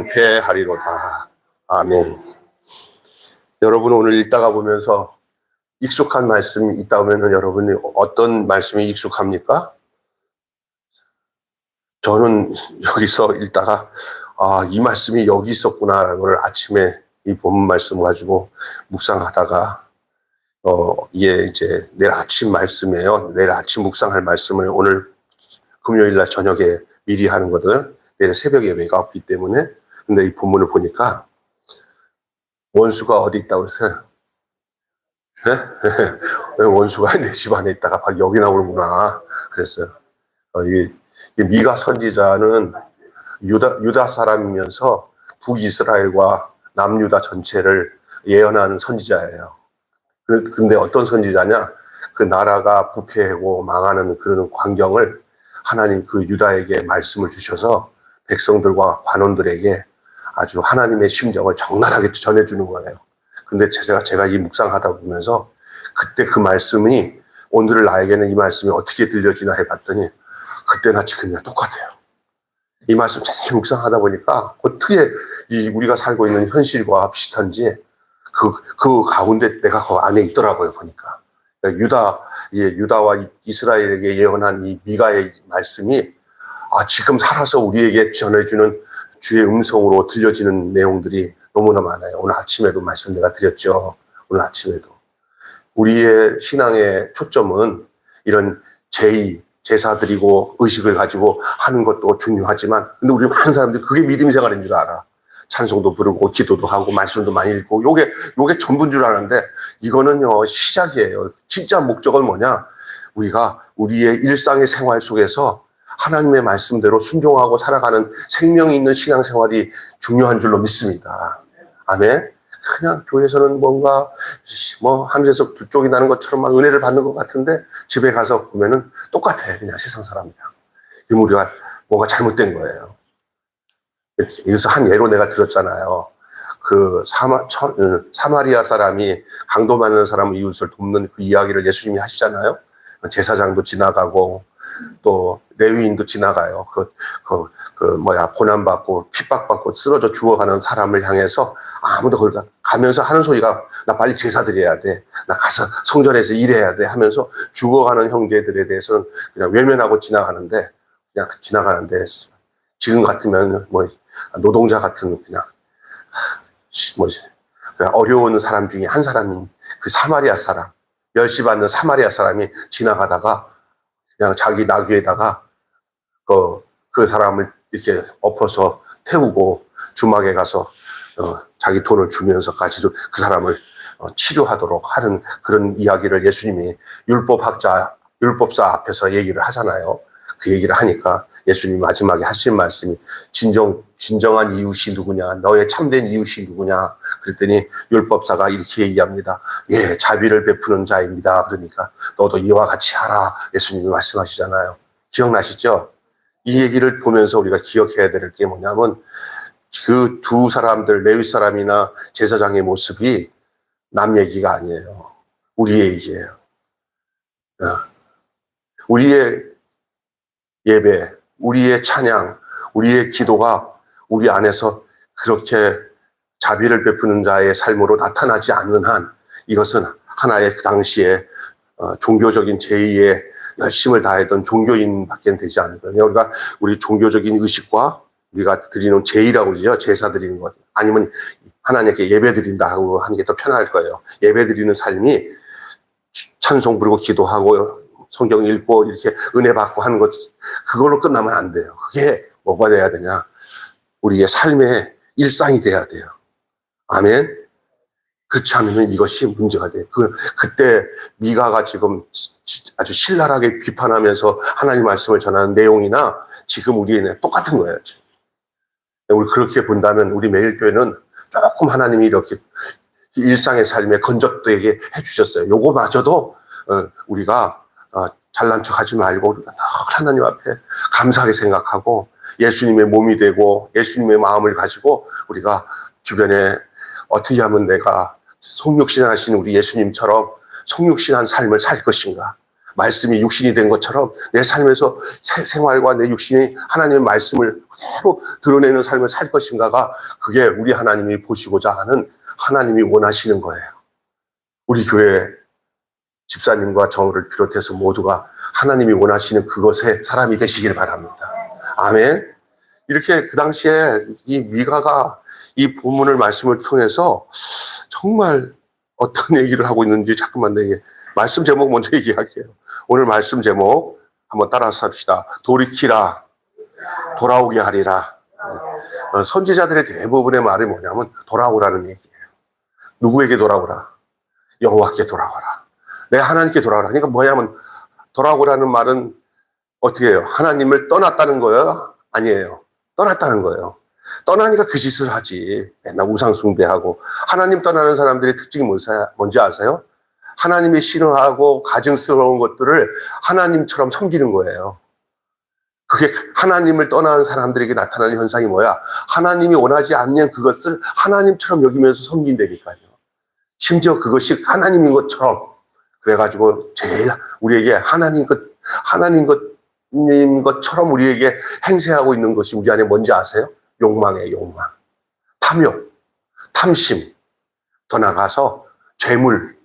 부패하리로다. 아멘. 여러분 오늘 읽다가 보면서 익숙한 말씀이 있다 하면 여러분이 어떤 말씀이 익숙합니까? 저는 여기서 읽다가 이 말씀이 여기 있었구나라는 걸 아침에 이 본문 말씀 가지고 묵상하다가 이게 이제 내일 아침 말씀이에요. 내일 아침 묵상할 말씀을 오늘 금요일 날 저녁에 미리 하는 거든. 내일 새벽 예배가 없기 때문에. 근데 이 본문을 보니까 원수가 어디 있다고 했어요? 네? 원수가 내 집 안에 있다가 막 여기 나오는구나 그랬어요. 이 미가 선지자는 유다 사람이면서 북이스라엘과 남유다 전체를 예언하는 선지자예요. 근데 어떤 선지자냐? 그 나라가 부패하고 망하는 그런 광경을 하나님 그 유다에게 말씀을 주셔서 백성들과 관원들에게 아주 하나님의 심정을 적나라하게 전해주는 거예요. 근데 제가 이 묵상하다 보면서 그때 그 말씀이 오늘 나에게는 이 말씀이 어떻게 들려지나 해봤더니 그때나 지금이나 똑같아요. 이 말씀 자세히 묵상하다 보니까 어떻게 우리가 살고 있는 현실과 비슷한지 그 가운데 내가 그 안에 있더라고요, 보니까. 그러니까 유다와 이스라엘에게 예언한 이 미가의 말씀이 지금 살아서 우리에게 전해주는 주의 음성으로 들려지는 내용들이 너무나 많아요. 오늘 아침에도 말씀 내가 드렸죠. 오늘 아침에도. 우리의 신앙의 초점은 이런 제사 드리고 의식을 가지고 하는 것도 중요하지만, 근데 우리 많은 사람들이 그게 믿음 생활인 줄 알아. 찬송도 부르고 기도도 하고 말씀도 많이 읽고 요게 전부인 줄 아는데 이거는요 시작이에요. 진짜 목적은 뭐냐? 우리가 우리의 일상의 생활 속에서 하나님의 말씀대로 순종하고 살아가는 생명이 있는 신앙생활이 중요한 줄로 믿습니다. 아멘. 그냥 교회에서는 뭔가 하늘에서 불쪽이 나는 것처럼 막 은혜를 받는 것 같은데 집에 가서 보면은 똑같아. 그냥 세상 사람이랑. 우리가 뭔가 잘못된 거예요. 여기서 한 예로 내가 들었잖아요. 그 사마리아 사람이 강도 많은 사람을 이웃을 돕는 그 이야기를 예수님이 하시잖아요. 제사장도 지나가고 또 레위인도 지나가요. 고난받고 핍박받고 쓰러져 죽어가는 사람을 향해서 아무도 거기 가면서 하는 소리가 나 빨리 제사 드려야 돼. 나 가서 성전에서 일해야 돼 하면서 죽어가는 형제들에 대해서는 그냥 외면하고 지나가는데 지금 같으면 노동자 같은 그냥 어려운 사람 중에 한 사람인 그 사마리아 사람, 멸시받는 사마리아 사람이 지나가다가 그냥 자기 나귀에다가 그 사람을 이렇게 엎어서 태우고 주막에 가서 자기 돈을 주면서까지도 그 사람을 치료하도록 하는 그런 이야기를 예수님이 율법사 앞에서 얘기를 하잖아요. 그 얘기를 하니까 예수님이 마지막에 하신 말씀이 진정한 이웃이 누구냐? 너의 참된 이웃이 누구냐? 그랬더니 율법사가 이렇게 얘기합니다. 예, 자비를 베푸는 자입니다. 그러니까 너도 이와 같이 하라. 예수님이 말씀하시잖아요. 기억나시죠? 이 얘기를 보면서 우리가 기억해야 될 게 뭐냐면 그 두 사람들, 레위 사람이나 제사장의 모습이 남 얘기가 아니에요. 우리의 얘기예요. 우리의 예배, 우리의 찬양, 우리의 기도가 우리 안에서 그렇게 자비를 베푸는 자의 삶으로 나타나지 않는 한 이것은 하나의 그 당시에 종교적인 제의에 열심을 다했던 종교인밖에 되지 않거든요. 우리 종교적인 의식과 우리가 드리는 제의라고 그러죠. 제사 드리는 것. 아니면 하나님께 예배 드린다고 하는 게 더 편할 거예요. 예배 드리는 삶이 찬송 부르고 기도하고 성경 읽고 이렇게 은혜 받고 하는 것, 그걸로 끝나면 안 돼요. 그게 뭐가 돼야 되냐? 우리의 삶의 일상이 돼야 돼요. 아멘. 그렇지 않으면 이것이 문제가 돼요. 그때 미가가 지금 아주 신랄하게 비판하면서 하나님 말씀을 전하는 내용이나 지금 우리는 똑같은 거예요. 우리 그렇게 본다면 우리 매일교회는 조금 하나님이 이렇게 일상의 삶에 건져되게 해주셨어요. 요거마저도 우리가 잘난 척 하지 말고 우리가 늘 하나님 앞에 감사하게 생각하고 예수님의 몸이 되고 예수님의 마음을 가지고 우리가 주변에 어떻게 하면 내가 성육신하신 우리 예수님처럼 성육신한 삶을 살 것인가. 말씀이 육신이 된 것처럼 내 삶에서 생활과 내 육신이 하나님의 말씀을 그대로 드러내는 삶을 살 것인가가 그게 우리 하나님이 보시고자 하는 하나님이 원하시는 거예요. 우리 교회 집사님과 저를 비롯해서 모두가 하나님이 원하시는 그것의 사람이 되시길 바랍니다. 아멘. 이렇게 그 당시에 이 미가가 이 본문을 말씀을 통해서 정말 어떤 얘기를 하고 있는지 자꾸만 내게 말씀 제목 먼저 얘기할게요. 오늘 말씀 제목 한번 따라서 합시다. 돌이키라, 돌아오게 하리라. 선지자들의 대부분의 말이 뭐냐면 돌아오라는 얘기예요. 누구에게 돌아오라? 여호와께 돌아와라. 내 하나님께 돌아오라. 그러니까 뭐냐면 돌아오라는 말은 어떻게 해요? 하나님을 떠났다는 거예요? 아니에요. 떠났다는 거예요. 떠나니까 그 짓을 하지. 맨날 우상 숭배하고. 하나님 떠나는 사람들의 특징이 뭔지 아세요? 하나님이 싫어하고 가증스러운 것들을 하나님처럼 섬기는 거예요. 그게 하나님을 떠나는 사람들에게 나타나는 현상이 뭐야? 하나님이 원하지 않는 그것을 하나님처럼 여기면서 섬긴다니까요. 심지어 그것이 하나님인 것처럼. 그래가지고 제일 우리에게 하나님 것처럼 우리에게 행세하고 있는 것이 우리 안에 뭔지 아세요? 욕망이에요, 욕망. 탐욕, 탐심, 더 나가서 죄물.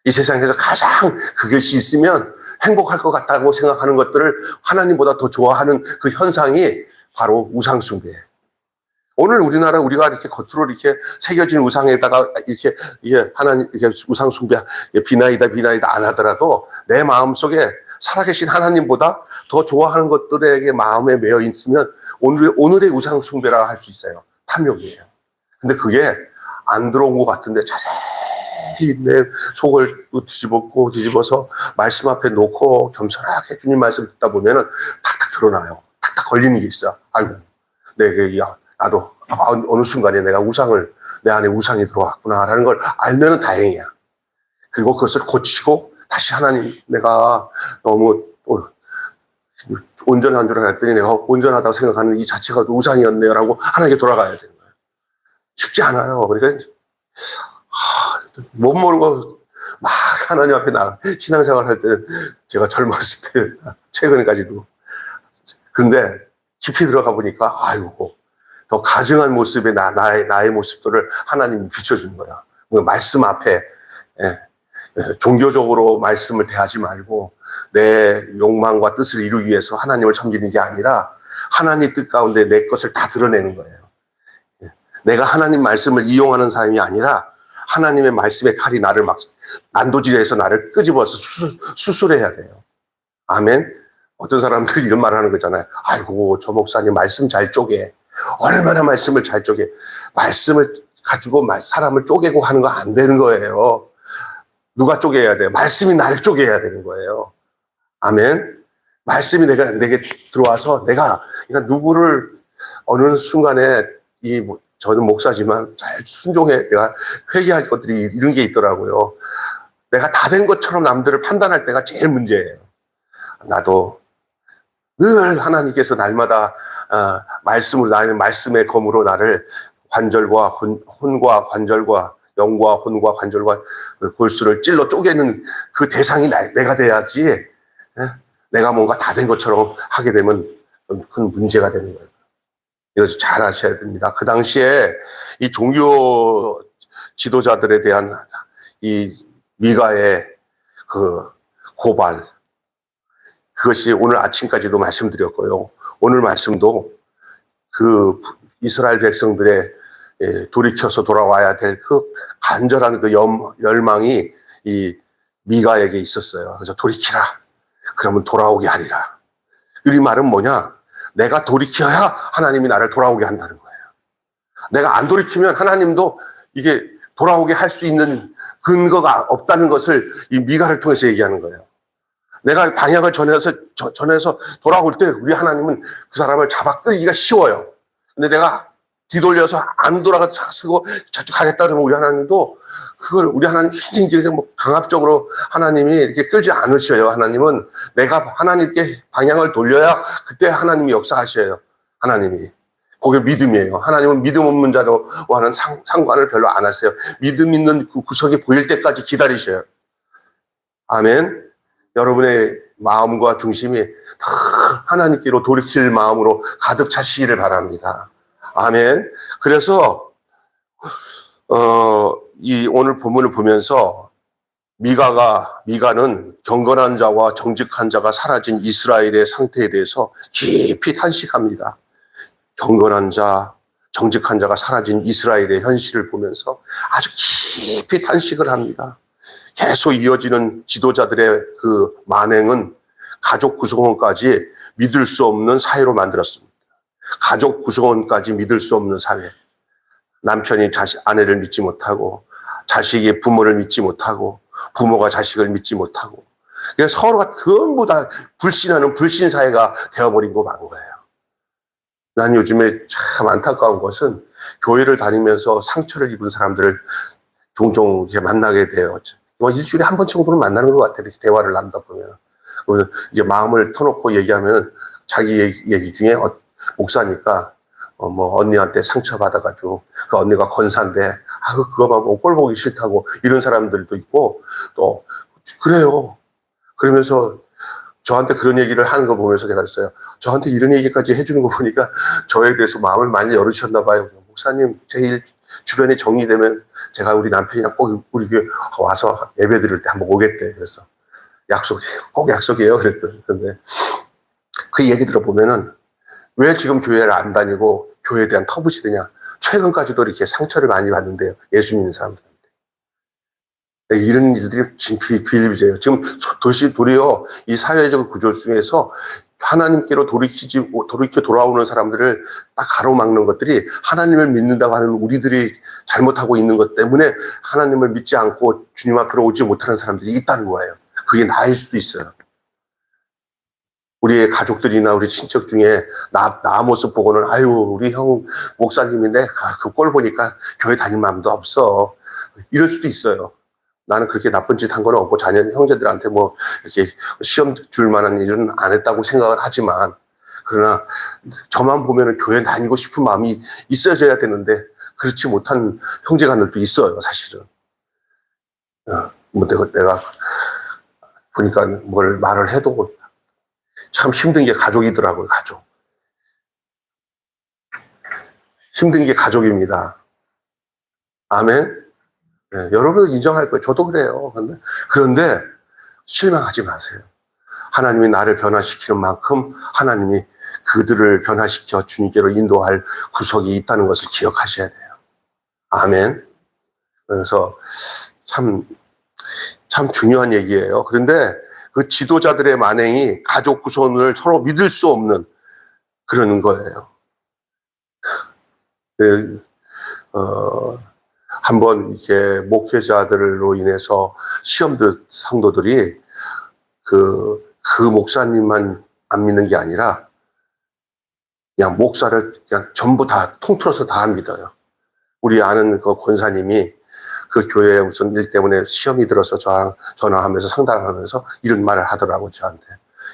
이 세상에서 가장 그것이 있으면 행복할 것 같다고 생각하는 것들을 하나님보다 더 좋아하는 그 현상이 바로 우상숭배예요. 오늘 우리나라 우리가 이렇게 겉으로 이렇게 새겨진 우상에다가 이게 하나님 이렇게 우상숭배 비나이다 안 하더라도 내 마음 속에 살아계신 하나님보다 더 좋아하는 것들에게 마음에 매여 있으면 오늘의 우상숭배라 할 수 있어요. 탐욕이에요. 근데 그게 안 들어온 것 같은데 자세히 내 속을 뒤집어서 말씀 앞에 놓고 겸손하게 주님 말씀 듣다 보면은 탁탁 드러나요. 탁탁 걸리는 게 있어요. 아이고, 나도 어느 순간에 내 안에 우상이 들어왔구나라는 걸 알면은 다행이야. 그리고 그것을 고치고 다시 하나님, 내가 너무 온전한 줄 알았더니 내가 온전하다고 생각하는 이 자체가 우상이었네요라고 하나님께 돌아가야 되는 거예요. 쉽지 않아요. 그러니까 못 모르고 막 하나님 앞에 신앙생활 할 때 제가 젊었을 때 최근에까지도 그런데 깊이 들어가 보니까 아이고 더 가증한 모습의 나의 모습들을 하나님이 비춰주는 거야. 말씀 앞에 종교적으로 말씀을 대하지 말고 내 욕망과 뜻을 이루기 위해서 하나님을 섬기는 게 아니라 하나님 뜻 가운데 내 것을 다 드러내는 거예요. 내가 하나님 말씀을 이용하는 사람이 아니라 하나님의 말씀의 칼이 나를 막 난도질해서 나를 끄집어서 수술해야 돼요. 아멘. 어떤 사람들이 이런 말을 하는 거잖아요. 아이고 저 목사님 말씀 잘 쪼개. 얼마나 말씀을 잘 쪼개. 말씀을 가지고 사람을 쪼개고 하는 거 안 되는 거예요. 누가 쪼개야 돼요? 말씀이 나를 쪼개야 되는 거예요. 아멘. 말씀이 내게 들어와서 그러니까 누구를 어느 순간에 저는 목사지만 잘 순종해 내가 회개할 것들이 이런 게 있더라고요. 내가 다 된 것처럼 남들을 판단할 때가 제일 문제예요. 나도 늘 하나님께서 날마다 나의 말씀의 검으로 나를 관절과 혼과 관절과 영과 혼과 관절과 골수를 찔러 쪼개는 그 대상이 내가 돼야지. 내가 뭔가 다 된 것처럼 하게 되면 큰 문제가 되는 거예요. 이것을 잘 아셔야 됩니다. 그 당시에 이 종교 지도자들에 대한 이 미가의 그 고발, 그것이 오늘 아침까지도 말씀드렸고요. 오늘 말씀도 그 이스라엘 백성들의 돌이켜서 돌아와야 될 그 간절한 그 열망이 이 미가에게 있었어요. 그래서 돌이키라. 그러면 돌아오게 하리라. 이 말은 뭐냐? 내가 돌이켜야 하나님이 나를 돌아오게 한다는 거예요. 내가 안 돌이키면 하나님도 이게 돌아오게 할 수 있는 근거가 없다는 것을 이 미가를 통해서 얘기하는 거예요. 내가 방향을 전해서 돌아올 때 우리 하나님은 그 사람을 잡아 끌기가 쉬워요. 근데 내가 뒤돌려서 안 돌아가서 쓰고 저쪽 가겠다 그러면 우리 하나님도 그걸 우리 하나님 굉장히 강압적으로 하나님이 이렇게 끌지 않으셔요. 하나님은 내가 하나님께 방향을 돌려야 그때 하나님이 역사하셔요. 하나님이. 그게 믿음이에요. 하나님은 믿음 없는 자와는 상관을 별로 안 하세요. 믿음 있는 그 구석이 보일 때까지 기다리셔요. 아멘. 여러분의 마음과 중심이 다 하나님께로 돌이킬 마음으로 가득 차시기를 바랍니다. 아멘. 그래서 이 오늘 본문을 보면서 미가는 경건한 자와 정직한 자가 사라진 이스라엘의 상태에 대해서 깊이 탄식합니다. 경건한 자, 정직한 자가 사라진 이스라엘의 현실을 보면서 아주 깊이 탄식을 합니다. 계속 이어지는 지도자들의 그 만행은 가족 구성원까지 믿을 수 없는 사회로 만들었습니다. 가족 구성원까지 믿을 수 없는 사회. 남편이 아내를 믿지 못하고, 자식이 부모를 믿지 못하고, 부모가 자식을 믿지 못하고, 그래서 서로가 전부 다 불신하는 불신사회가 되어버린 거 많은 거예요. 난 요즘에 참 안타까운 것은 교회를 다니면서 상처를 입은 사람들을 종종 이렇게 만나게 돼요. 일주일에 한 번 정도는 만나는 것 같아요. 이렇게 대화를 나누다 보면. 이제 마음을 터놓고 얘기하면 자기 얘기 중에 목사니까 뭐 언니한테 상처받아가지고 그 언니가 권사인데 그거만 꼴 보기 싫다고 이런 사람들도 있고 또 그래요. 그러면서 저한테 그런 얘기를 하는 거 보면서 제가 그랬어요. 저한테 이런 얘기까지 해주는 거 보니까 저에 대해서 마음을 많이 열으셨나 봐요. 목사님 제 일 주변에 정리되면 제가 우리 남편이랑 꼭 우리 교회 와서 예배 드릴 때 한번 오겠대. 그래서 꼭 약속이에요. 그랬더니 근데 그 얘기 들어보면은 왜 지금 교회를 안 다니고 교회에 대한 터부시드냐. 최근까지도 이렇게 상처를 많이 받는데요. 예수 믿는 사람들한테. 이런 일들이 지금 비일비재해요. 지금 도리어 이 사회적 구조 중에서 하나님께로 돌이켜 돌아오는 사람들을 딱 가로막는 것들이 하나님을 믿는다고 하는 우리들이 잘못하고 있는 것 때문에 하나님을 믿지 않고 주님 앞으로 오지 못하는 사람들이 있다는 거예요. 그게 나일 수도 있어요. 우리의 가족들이나 우리 친척 중에 나 모습 보고는 아유 우리 형 목사님인데 그 꼴 보니까 교회 다닐 마음도 없어. 이럴 수도 있어요. 나는 그렇게 나쁜 짓 한 건 없고 자녀 형제들한테 뭐 이렇게 시험 줄 만한 일은 안 했다고 생각을 하지만 그러나 저만 보면은 교회 다니고 싶은 마음이 있어져야 되는데 그렇지 못한 형제간들도 있어요, 사실은. 뭐 내가 보니까 뭘 말을 해도 참 힘든 게 가족이더라고요, 가족. 힘든 게 가족입니다. 아멘. 네, 여러분도 인정할 거예요. 저도 그래요. 그런데 실망하지 마세요. 하나님이 나를 변화시키는 만큼 하나님이 그들을 변화시켜 주님께로 인도할 구석이 있다는 것을 기억하셔야 돼요. 아멘. 그래서 참 중요한 얘기예요. 그런데 그 지도자들의 만행이 가족 구성원을 서로 믿을 수 없는 그런 거예요. 한번 이렇게 목회자들로 인해서 성도들이 그 목사님만 안 믿는 게 아니라 그냥 목사를 그냥 전부 다 통틀어서 다 믿어요. 우리 아는 그 권사님이 그 교회에 무슨 일 때문에 시험이 들어서 저랑 전화하면서 상담하면서 이런 말을 하더라고, 저한테.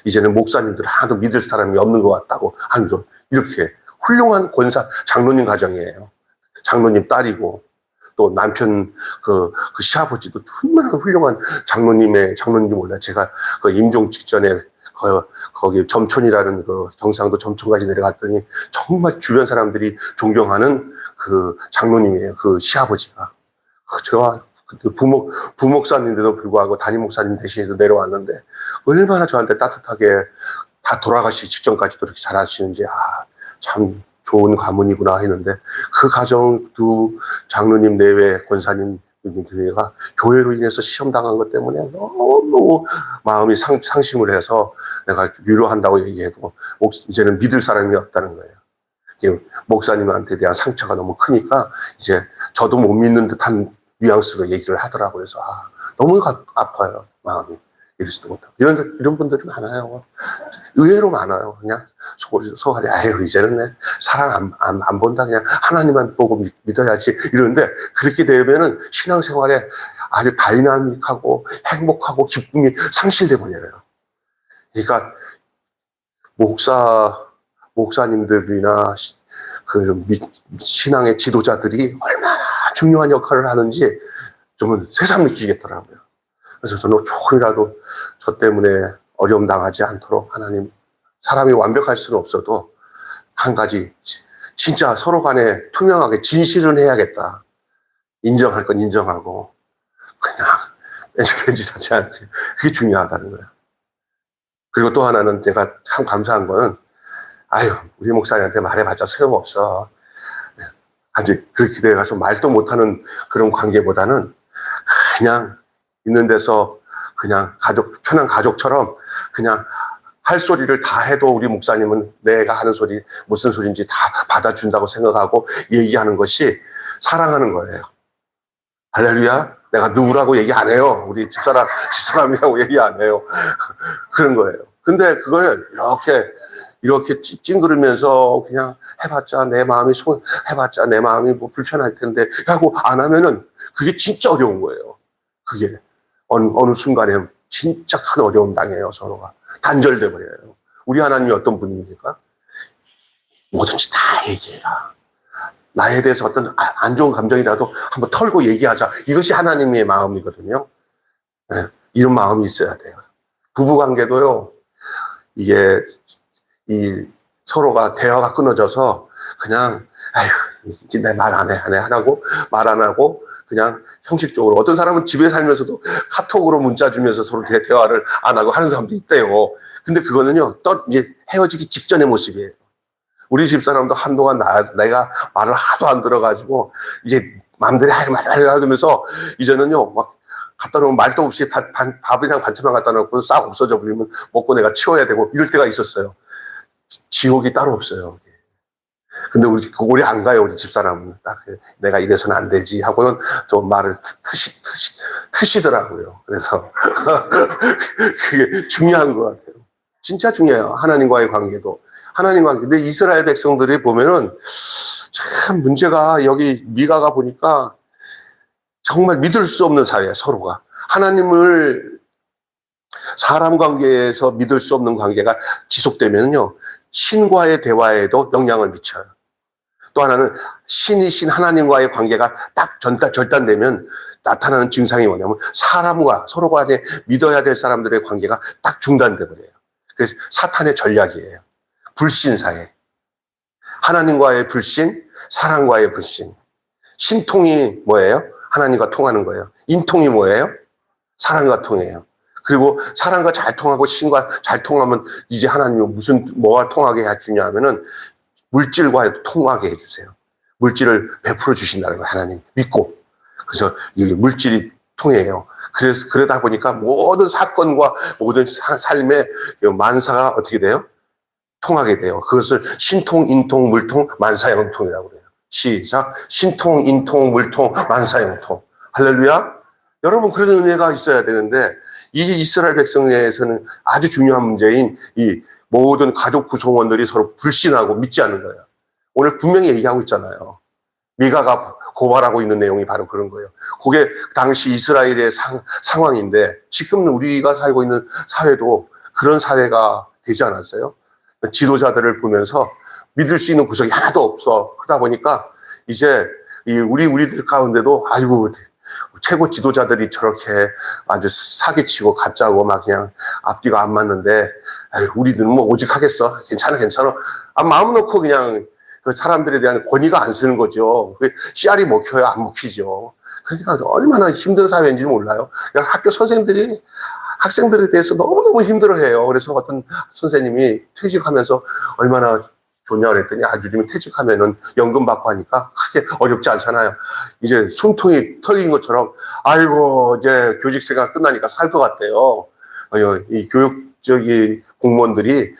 이제는 목사님들 하나도 믿을 사람이 없는 것 같다고 하는 거. 이렇게 훌륭한 장로님 가정이에요. 장로님 딸이고, 또 남편 그 시아버지도 얼마나 훌륭한 장로님인지 몰라요. 제가 그 임종 직전에 거기 점촌이라는 그 경상도 점촌까지 내려갔더니 정말 주변 사람들이 존경하는 그 장로님이에요. 그 시아버지가. 제가 부목사님인데도 불구하고 담임 목사님 대신해서 내려왔는데 얼마나 저한테 따뜻하게 다 돌아가시기 직전까지도 이렇게 잘하시는지 참 좋은 가문이구나 했는데 그 가정도 장로님 내외 권사님 교회가 교회로 인해서 시험 당한 것 때문에 너무 마음이 상심을 해서 내가 위로한다고 얘기해도 이제는 믿을 사람이 없다는 거예요. 목사님한테 대한 상처가 너무 크니까 이제 저도 못 믿는 듯한 뉘앙스로 얘기를 하더라고요. 그래서 너무 아파요, 마음이. 이러지도 못하고. 이런 분들이 많아요. 의외로 많아요. 그냥 속아리, 아유, 이제는 내 사랑 안 본다. 그냥 하나님만 보고 믿어야지. 이러는데, 그렇게 되면은 신앙생활에 아주 다이나믹하고 행복하고 기쁨이 상실돼 버려요. 그러니까, 목사님들이나 그 신앙의 지도자들이 얼마나 중요한 역할을 하는지 좀 새삼 느끼겠더라고요. 그래서 저는 조금이라도 저 때문에 어려움 당하지 않도록 하나님, 사람이 완벽할 수는 없어도 한 가지 진짜 서로 간에 투명하게 진실은 해야겠다. 인정할 건 인정하고 그냥 뺀질뺀질하지 않게, 그게 중요하다는 거예요. 그리고 또 하나는 제가 참 감사한 거는, 아유, 우리 목사님한테 말해봤자 소용없어. 아직 그렇게 돼가서 말도 못하는 그런 관계보다는 그냥 있는 데서 그냥 편한 가족처럼 그냥 할 소리를 다 해도 우리 목사님은 내가 하는 소리 무슨 소리인지 다 받아준다고 생각하고 얘기하는 것이 사랑하는 거예요. 할렐루야. 내가 누구라고 얘기 안 해요. 우리 집사람이라고 얘기 안 해요. 그런 거예요. 근데 그걸 이렇게 찡그리면서 그냥 해봤자 내 마음이 뭐 불편할 텐데 하고 안 하면은 그게 진짜 어려운 거예요. 그게 어느 순간에 진짜 큰 어려움 당해요. 서로가 단절돼 버려요. 우리 하나님이 어떤 분입니까? 뭐든지 다 얘기해라. 나에 대해서 어떤 안 좋은 감정이라도 한번 털고 얘기하자. 이것이 하나님의 마음이거든요. 네, 이런 마음이 있어야 돼요. 부부관계도요. 이게 서로가 대화가 끊어져서 그냥 아휴 이제 내 말 안 해 하고 말 안 하고 그냥 형식적으로, 어떤 사람은 집에 살면서도 카톡으로 문자 주면서 서로 대화를 안 하고 하는 사람도 있대요. 근데 그거는요 이제 헤어지기 직전의 모습이에요. 우리 집사람도 한동안 내가 말을 하도 안 들어가지고 이제 마음대로 할 말을 하면서 이제는요 막 갖다 놓으면 말도 없이 밥이랑 반찬만 갖다 놓고 싹 없어져 버리면 먹고 내가 치워야 되고 이럴 때가 있었어요. 지옥이 따로 없어요. 근데 우리 안 가요. 우리 집사람은 딱 내가 이래서는 안 되지 하고는 좀 말을 트시더라고요. 그래서 그게 중요한 것 같아요. 진짜 중요해요. 하나님과의 관계도. 근데 이스라엘 백성들이 보면은 참 문제가, 여기 미가가 보니까 정말 믿을 수 없는 사회야, 서로가. 하나님을 사람 관계에서 믿을 수 없는 관계가 지속되면요, 신과의 대화에도 영향을 미쳐요. 또 하나는 신이신 하나님과의 관계가 딱 절단되면 나타나는 증상이 뭐냐면 사람과 서로 간에 믿어야 될 사람들의 관계가 딱 중단돼 버려요. 그래서 사탄의 전략이에요. 불신사회. 하나님과의 불신, 사랑과의 불신. 신통이 뭐예요? 하나님과 통하는 거예요. 인통이 뭐예요? 사랑과 통해요. 그리고 사랑과 잘 통하고 신과 잘 통하면 이제 하나님이 뭐가 통하게 해주냐 하면은 물질과 통하게 해주세요. 물질을 베풀어 주신다는 거예요. 하나님 믿고. 그래서 이 물질이 통해요. 그러다 보니까 모든 사건과 모든 삶의 만사가 어떻게 돼요? 통하게 돼요. 그것을 신통, 인통, 물통, 만사형통이라고 그래요. 시작. 신통, 인통, 물통, 만사형통. 할렐루야. 여러분, 그런 은혜가 있어야 되는데, 이 이스라엘 백성에서는 아주 중요한 문제인 이 모든 가족 구성원들이 서로 불신하고 믿지 않는 거예요. 오늘 분명히 얘기하고 있잖아요. 미가가 고발하고 있는 내용이 바로 그런 거예요. 그게 당시 이스라엘의 상황인데, 지금 우리가 살고 있는 사회도 그런 사회가 되지 않았어요? 지도자들을 보면서 믿을 수 있는 구석이 하나도 없어. 그러다 보니까 이제 우리들 가운데도 아이고 최고 지도자들이 저렇게 완전 사기치고 가짜고 막 그냥 앞뒤가 안 맞는데 우리들은 뭐 오직 하겠어. 괜찮아. 마음 놓고 그냥 그 사람들에 대한 권위가 안 쓰는 거죠. 씨알이 먹혀야 안 먹히죠. 그러니까 얼마나 힘든 사회인지 몰라요. 학교 선생들이 학생들에 대해서 너무너무 힘들어해요. 그래서 어떤 선생님이 퇴직하면서 얼마나 좋냐 그랬더니 요즘에 퇴직하면은 연금 받고 하니까 크게 어렵지 않잖아요. 이제 숨통이 터인 것처럼 아이고 이제 교직 생활 끝나니까 살 것 같대요. 이 교육적인 공무원들이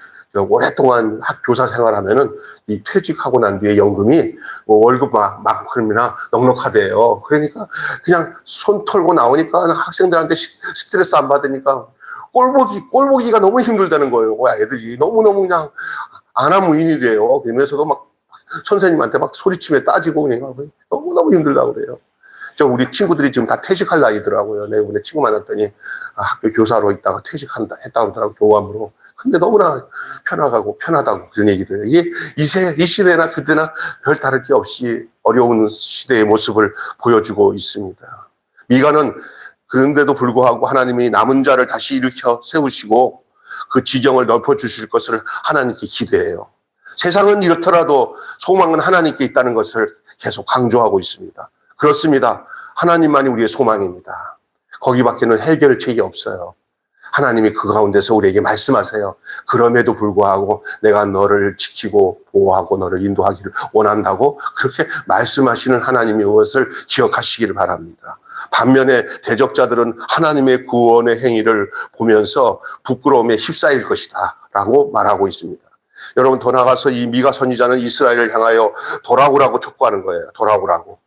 오랫동안 교사 생활하면은 이 퇴직하고 난 뒤에 연금이 월급 만큼이나 넉넉하대요. 그러니까 그냥 손 털고 나오니까 학생들한테 스트레스 안 받으니까 꼴보기가 너무 힘들다는 거예요. 애들이 너무너무 그냥 안하무인이 돼요. 그러면서도 막 선생님한테 막 소리치며 따지고 그러니까 너무너무 힘들다고 그래요. 우리 친구들이 지금 다 퇴직할 나이더라고요. 내가 친구 만났더니 학교 교사로 있다가 퇴직했다고 그러더라고요. 교감으로. 근데 너무나 편하다고 그런 얘기를 해요. 이 시대나 그때나 별 다를 게 없이 어려운 시대의 모습을 보여주고 있습니다. 미가는 그런데도 불구하고 하나님이 남은 자를 다시 일으켜 세우시고 그 지경을 넓혀주실 것을 하나님께 기대해요. 세상은 이렇더라도 소망은 하나님께 있다는 것을 계속 강조하고 있습니다. 그렇습니다. 하나님만이 우리의 소망입니다. 거기밖에는 해결책이 없어요. 하나님이 그 가운데서 우리에게 말씀하세요. 그럼에도 불구하고 내가 너를 지키고 보호하고 너를 인도하기를 원한다고 그렇게 말씀하시는 하나님의 것을 기억하시기를 바랍니다. 반면에 대적자들은 하나님의 구원의 행위를 보면서 부끄러움에 휩싸일 것이다 라고 말하고 있습니다. 여러분, 더 나아가서 이 미가 선지자는 이스라엘을 향하여 돌아오라고 촉구하는 거예요. 돌아오라고.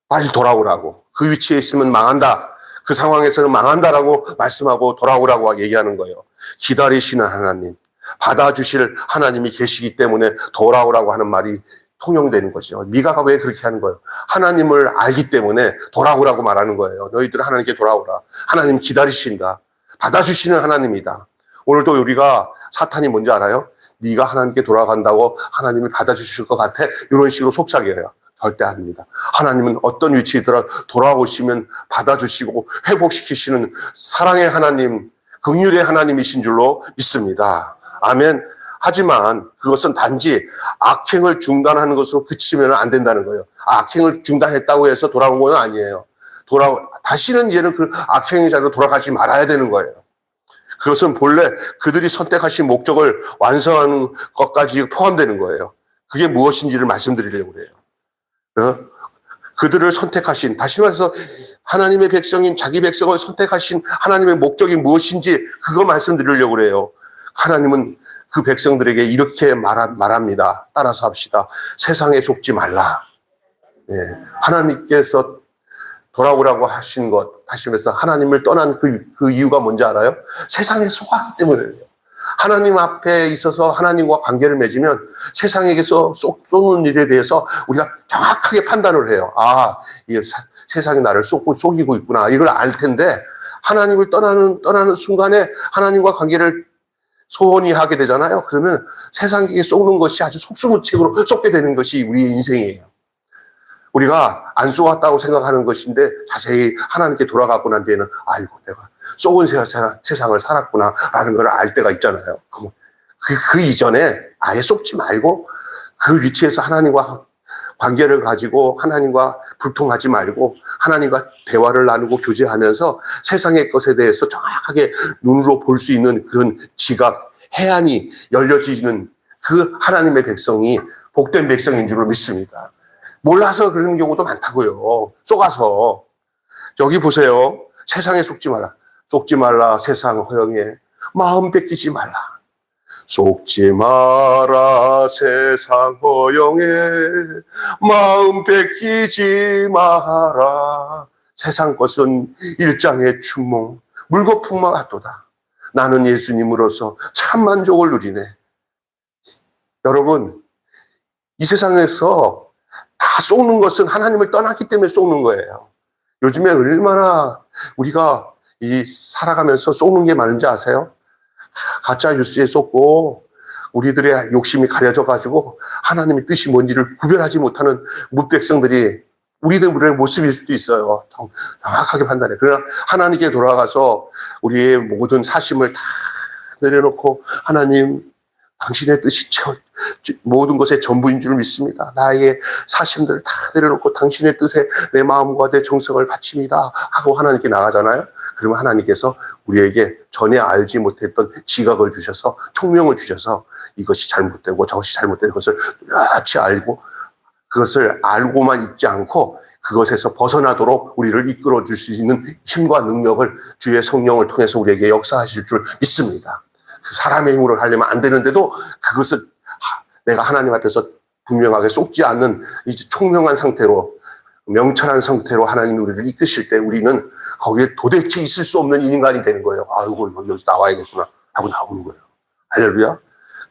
빨리 돌아오라고. 그 위치에 있으면 망한다. 그 상황에서는 망한다라고 말씀하고 돌아오라고 얘기하는 거예요. 기다리시는 하나님, 받아주실 하나님이 계시기 때문에 돌아오라고 하는 말이 통용되는 거죠. 미가가 왜 그렇게 하는 거예요? 하나님을 알기 때문에 돌아오라고 말하는 거예요. 너희들 하나님께 돌아오라. 하나님 기다리신다. 받아주시는 하나님이다. 오늘도 우리가 사탄이 뭔지 알아요? 네가 하나님께 돌아간다고 하나님이 받아주실 것 같아? 이런 식으로 속삭여요. 절대 아닙니다. 하나님은 어떤 위치이더라도 돌아오시면 받아주시고 회복시키시는 사랑의 하나님, 긍휼의 하나님이신 줄로 믿습니다. 아멘. 하지만 그것은 단지 악행을 중단하는 것으로 그치면 안 된다는 거예요. 악행을 중단했다고 해서 돌아온 건 아니에요. 다시는 이제는 그 악행의 자리로 돌아가지 말아야 되는 거예요. 그것은 본래 그들이 선택하신 목적을 완성하는 것까지 포함되는 거예요. 그게 무엇인지를 말씀드리려고 그래요. 그들을 선택하신, 다시 말해서 하나님의 백성인 자기 백성을 선택하신 하나님의 목적이 무엇인지 그거 말씀드리려고 그래요. 하나님은 그 백성들에게 이렇게 말합니다. 따라서 합시다. 세상에 속지 말라. 하나님께서 돌아오라고 하신 것, 하시면서 하나님을 떠난 그 이유가 뭔지 알아요? 세상에 속았기 때문이에요. 하나님 앞에 있어서 하나님과 관계를 맺으면 세상에게서 쏘는 일에 대해서 우리가 정확하게 판단을 해요. 아, 이게 세상이 나를 속이고 있구나. 이걸 알 텐데 하나님을 떠나는 순간에 하나님과 관계를 소원히 하게 되잖아요. 그러면 세상에게 쏘는 것이 아주 속수무책으로 쏟게 되는 것이 우리의 인생이에요. 우리가 안 쏘았다고 생각하는 것인데 자세히 하나님께 돌아가고 난 뒤에는 아이고 내가 쏘은 세상을 살았구나라는 걸 알 때가 있잖아요. 그 이전에 아예 쏘지 말고 그 위치에서 하나님과 관계를 가지고 하나님과 불통하지 말고 하나님과 대화를 나누고 교제하면서 세상의 것에 대해서 정확하게 눈으로 볼 수 있는 그런 지각, 해안이 열려지는 그 하나님의 백성이 복된 백성인 줄로 믿습니다. 몰라서 그런 경우도 많다고요. 속아서. 여기 보세요. 세상에 속지 마라. 속지 말라 세상 허영에 마음 뺏기지 말라. 속지 마라 세상 허영에 마음 뺏기지 마라. 세상 것은 일장의 춘몽 물거품만 같도다. 나는 예수님으로서 참 만족을 누리네. 여러분, 이 세상에서 다 속는 것은 하나님을 떠났기 때문에 속는 거예요. 요즘에 얼마나 우리가 살아가면서 속는 게 많은지 아세요? 가짜 뉴스에 속고 우리들의 욕심이 가려져가지고 하나님의 뜻이 뭔지를 구별하지 못하는 무백성들이 우리들의 모습일 수도 있어요. 정확하게 판단해. 그러나 하나님께 돌아가서 우리의 모든 사심을 다 내려놓고 하나님 당신의 뜻이 모든 것의 전부인 줄 믿습니다. 나의 사심들을 다 내려놓고 당신의 뜻에 내 마음과 내 정성을 바칩니다 하고 하나님께 나가잖아요. 그러면 하나님께서 우리에게 전에 알지 못했던 지각을 주셔서 총명을 주셔서 이것이 잘못되고 저것이 잘못된 것을 뚜렷이 알고 그것을 알고만 있지 않고 그것에서 벗어나도록 우리를 이끌어 줄 수 있는 힘과 능력을 주의 성령을 통해서 우리에게 역사하실 줄 믿습니다. 사람의 힘으로 하려면 안 되는데도 그것을 내가 하나님 앞에서 분명하게 속지 않는 이제 총명한 상태로 명철한 상태로 하나님이 우리를 이끄실 때 우리는 거기에 도대체 있을 수 없는 인간이 되는 거예요. 아이고 여기서 나와야겠구나 하고 나오는 거예요. 할렐루야.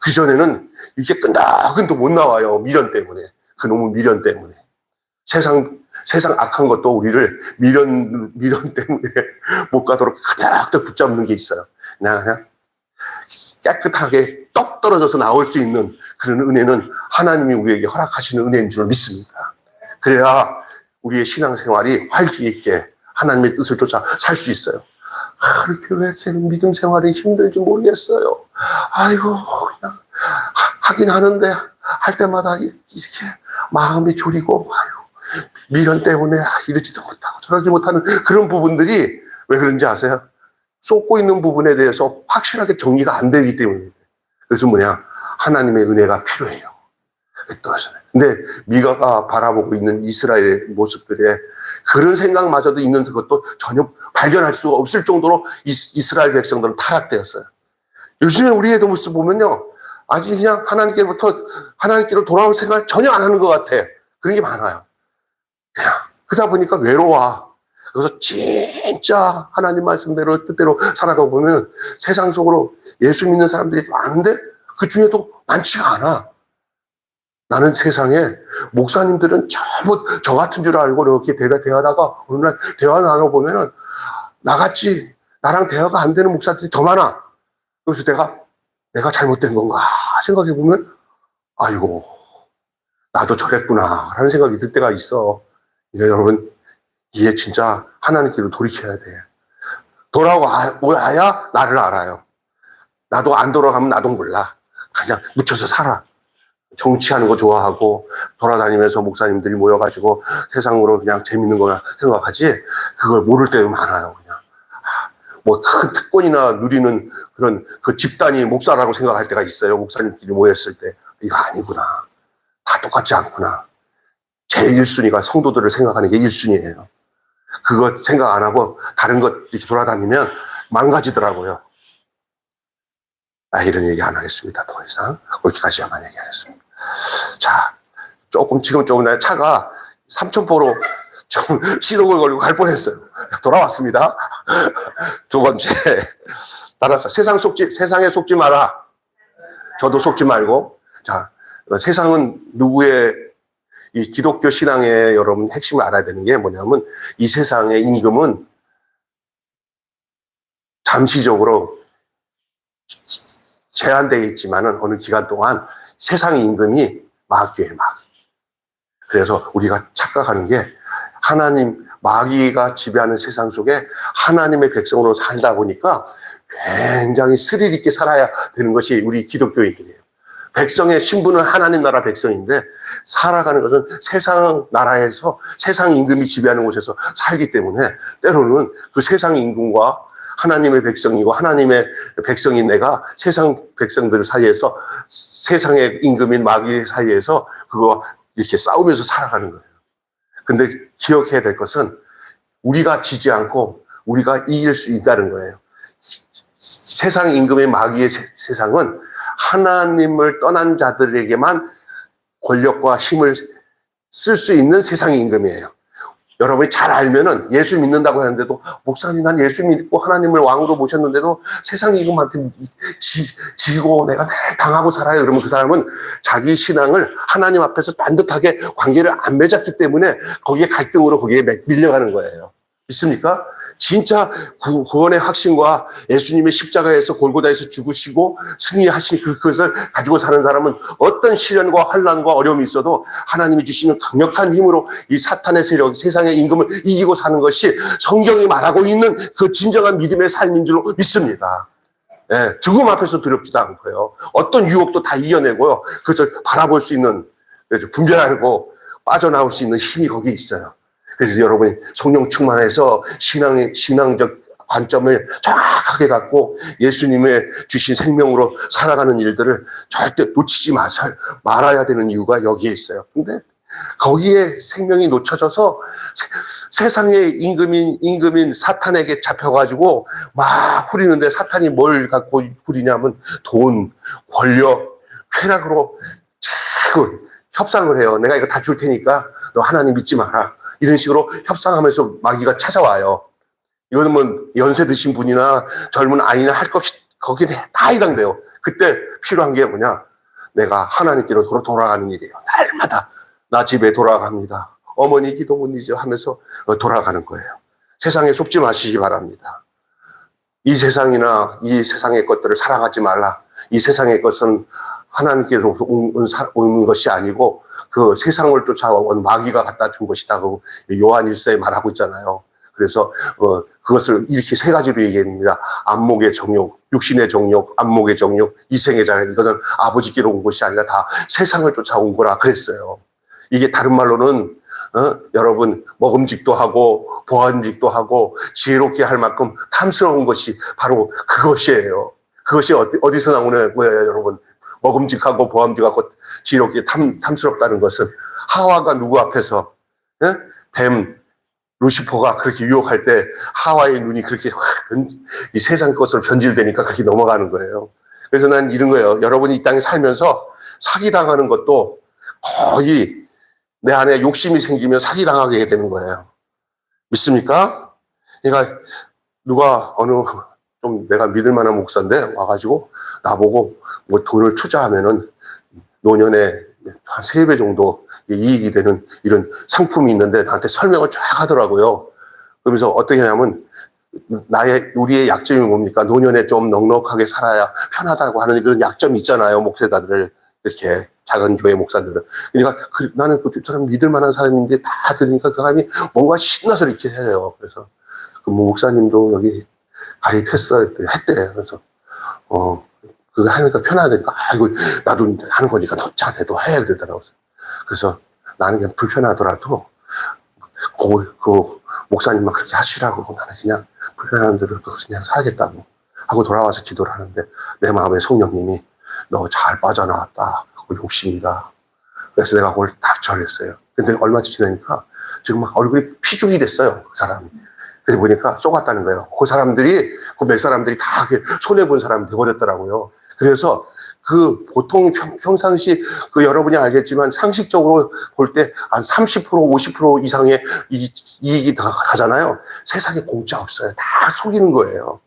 그전에는 이게 끈덕끈덕 못 나와요. 미련 때문에. 그놈의 미련 때문에. 세상 악한 것도 우리를 미련 때문에 못 가도록 그닥 붙잡는 게 있어요. 그냥 깨끗하게 떡 떨어져서 나올 수 있는 그런 은혜는 하나님이 우리에게 허락하시는 은혜인 줄 믿습니다. 그래야 우리의 신앙생활이 활기 있게 하나님의 뜻을 쫓아 살 수 있어요. 이렇게 왜 이렇게 믿음 생활이 힘들지 모르겠어요. 아이고, 그냥 하긴 하는데 할 때마다 이렇게 마음이 졸이고, 아이고, 미련 때문에 이러지도 못하고 저러지 못하는 그런 부분들이 왜 그런지 아세요? 쏟고 있는 부분에 대해서 확실하게 정리가 안 되기 때문에. 그래서 하나님의 은혜가 필요해요. 근데 미가가 바라보고 있는 이스라엘의 모습들에 그런 생각마저도 있는 것도 전혀 발견할 수가 없을 정도로 이스라엘 백성들은 타락되었어요. 요즘에 우리의 모습 보면요, 아직 그냥 하나님께로 돌아올 생각 전혀 안 하는 것 같아. 그런 게 많아요. 그냥 그러다 보니까 외로워. 그래서 진짜 하나님 말씀대로 뜻대로 살아가고 보면 세상 속으로 예수 믿는 사람들이 많은데 그 중에도 많지가 않아. 나는 세상에 목사님들은 전부 저 같은 줄 알고 이렇게 대화하다가 어느 날 대화 나눠보면은 나같이 나랑 대화가 안 되는 목사들이 더 많아. 그래서 내가 잘못된 건가 생각해보면 아이고 나도 저랬구나 라는 생각이 들 때가 있어. 이게 여러분 이게 진짜 하나님께로 돌이켜야 돼. 돌아와야 나를 알아요. 나도 안 돌아가면 나도 몰라. 그냥 묻혀서 살아. 정치하는 거 좋아하고 돌아다니면서 목사님들이 모여가지고 세상으로 그냥 재밌는 거나 생각하지 그걸 모를 때도 많아요. 그냥 뭐 큰 특권이나 누리는 그런 그 집단이 목사라고 생각할 때가 있어요. 목사님끼리 모였을 때 이거 아니구나. 다 똑같지 않구나. 제일 1순위가 성도들을 생각하는 게 1순위예요. 그거 생각 안 하고 다른 것 이렇게 돌아다니면 망가지더라고요. 이런 얘기 안 하겠습니다. 더 이상 거기까지만 얘기하겠습니다. 자, 지금 조금 내 차가 삼천포로 좀 시동을 걸고 갈 뻔했어요. 돌아왔습니다. 두 번째, 따라서 세상에 속지 마라. 저도 속지 말고. 자, 세상은 누구의 이 기독교 신앙의 여러분 핵심을 알아야 되는 게 뭐냐면 이 세상의 임금은 잠시적으로 제한되어 있지만은 어느 기간 동안 세상의 임금이 마귀예요, 마귀. 그래서 우리가 착각하는 게 마귀가 지배하는 세상 속에 하나님의 백성으로 살다 보니까 굉장히 스릴 있게 살아야 되는 것이 우리 기독교인들이에요. 백성의 신분은 하나님 나라 백성인데 살아가는 것은 세상 나라에서 세상 임금이 지배하는 곳에서 살기 때문에 때로는 그 세상 임금과 하나님의 백성이고 하나님의 백성인 내가 세상 백성들 사이에서 세상의 임금인 마귀 사이에서 그거 이렇게 싸우면서 살아가는 거예요. 근데 기억해야 될 것은 우리가 지지 않고 우리가 이길 수 있다는 거예요. 세상 임금의 마귀의 세상은 하나님을 떠난 자들에게만 권력과 힘을 쓸 수 있는 세상의 임금이에요. 여러분이 잘 알면은 예수 믿는다고 하는데도 목사님 난 예수 믿고 하나님을 왕으로 모셨는데도 세상 임금한테 지고 내가 늘 당하고 살아요. 그러면 그 사람은 자기 신앙을 하나님 앞에서 반듯하게 관계를 안 맺었기 때문에 거기에 갈등으로 거기에 밀려가는 거예요. 믿습니까? 진짜 구원의 확신과 예수님의 십자가에서 골고다에서 죽으시고 승리하신 그것을 가지고 사는 사람은 어떤 시련과 환난과 어려움이 있어도 하나님이 주시는 강력한 힘으로 이 사탄의 세력, 세상의 임금을 이기고 사는 것이 성경이 말하고 있는 그 진정한 믿음의 삶인 줄로 믿습니다. 예, 죽음 앞에서 두렵지도 않고요. 어떤 유혹도 다 이겨내고요. 그것을 바라볼 수 있는, 분별하고 빠져나올 수 있는 힘이 거기에 있어요. 그래서 여러분이 성령 충만해서 신앙적 관점을 정확하게 갖고 예수님의 주신 생명으로 살아가는 일들을 절대 놓치지 말아야 되는 이유가 여기에 있어요. 근데 거기에 생명이 놓쳐져서 세상의 임금인 사탄에게 잡혀가지고 막 후리는데 사탄이 뭘 갖고 후리냐면 돈, 권력, 쾌락으로 자꾸 협상을 해요. 내가 이거 다 줄 테니까 너 하나님 믿지 마라. 이런 식으로 협상하면서 마귀가 찾아와요. 이거는 뭐 연세 드신 분이나 젊은 아이나 할 것 없이 거기에 다 해당돼요. 그때 필요한 게 뭐냐? 내가 하나님께로 돌아가는 일이에요. 날마다 나 집에 돌아갑니다. 어머니 기도 못 잊어 하면서 돌아가는 거예요. 세상에 속지 마시기 바랍니다. 이 세상이나 이 세상의 것들을 사랑하지 말라. 이 세상의 것은 하나님께로 온 것이 아니고 그 세상을 쫓아온 마귀가 갖다 준 것이다. 그 요한 1서에 말하고 있잖아요. 그래서 그것을 이렇게 세 가지로 얘기합니다. 안목의 정욕, 육신의 정욕, 안목의 정욕, 이생의 장애. 이것은 아버지께로 온 것이 아니라 다 세상을 쫓아온 거라 그랬어요. 이게 다른 말로는 여러분 먹음직도 하고 보안직도 하고 지혜롭게 할 만큼 탐스러운 것이 바로 그것이에요. 그것이 어디서 나오는 거예요, 여러분? 먹음직하고 보암직하고 지혜롭게 탐스럽다는 것은 하와가 누구 앞에서 뱀 루시퍼가 그렇게 유혹할 때 하와의 눈이 그렇게 이 세상 것으로 변질되니까 그렇게 넘어가는 거예요. 그래서 난 이런 거예요. 여러분이 이 땅에 살면서 사기당하는 것도 거의 내 안에 욕심이 생기면 사기당하게 되는 거예요. 믿습니까? 그러니까 누가 좀 내가 믿을 만한 목사인데 와가지고 나보고 뭐 돈을 투자하면은 노년에 한 3배 정도 이익이 되는 이런 상품이 있는데 나한테 설명을 쫙 하더라고요. 그러면서 어떻게 하냐면 우리의 약점이 뭡니까? 노년에 좀 넉넉하게 살아야 편하다고 하는 그런 약점이 있잖아요. 목회자들을 이렇게 작은 교회 목사들은. 그러니까 나는 그 사람 믿을 만한 사람인데 다 들으니까 그 사람이 뭔가 신나서 이렇게 해요. 그래서 그 목사님도 여기 가입했어 했대. 그래서 그거 하니까 편하다니까 아이고 나도 하는 거니까 너 자네도 해야 되더라고요. 그래서 나는 그냥 불편하더라도 그 목사님만 그렇게 하시라고 나는 그냥 불편한 대로 그냥 살겠다고 하고 돌아와서 기도를 하는데 내 마음에 성령님이 너 잘 빠져나왔다. 욕심이다. 그래서 내가 그걸 딱 전했어요. 근데 얼마 지나니까 지금 막 얼굴이 피죽이 됐어요. 그 사람이. 그래서 보니까 쏘갔다는 거예요. 그 몇 사람들이 다 손해본 사람이 돼버렸더라고요. 그래서 보통 평상시 여러분이 알겠지만 상식적으로 볼 때 한 30%, 50% 이상의 이익이 다 가잖아요. 세상에 공짜 없어요. 다 속이는 거예요.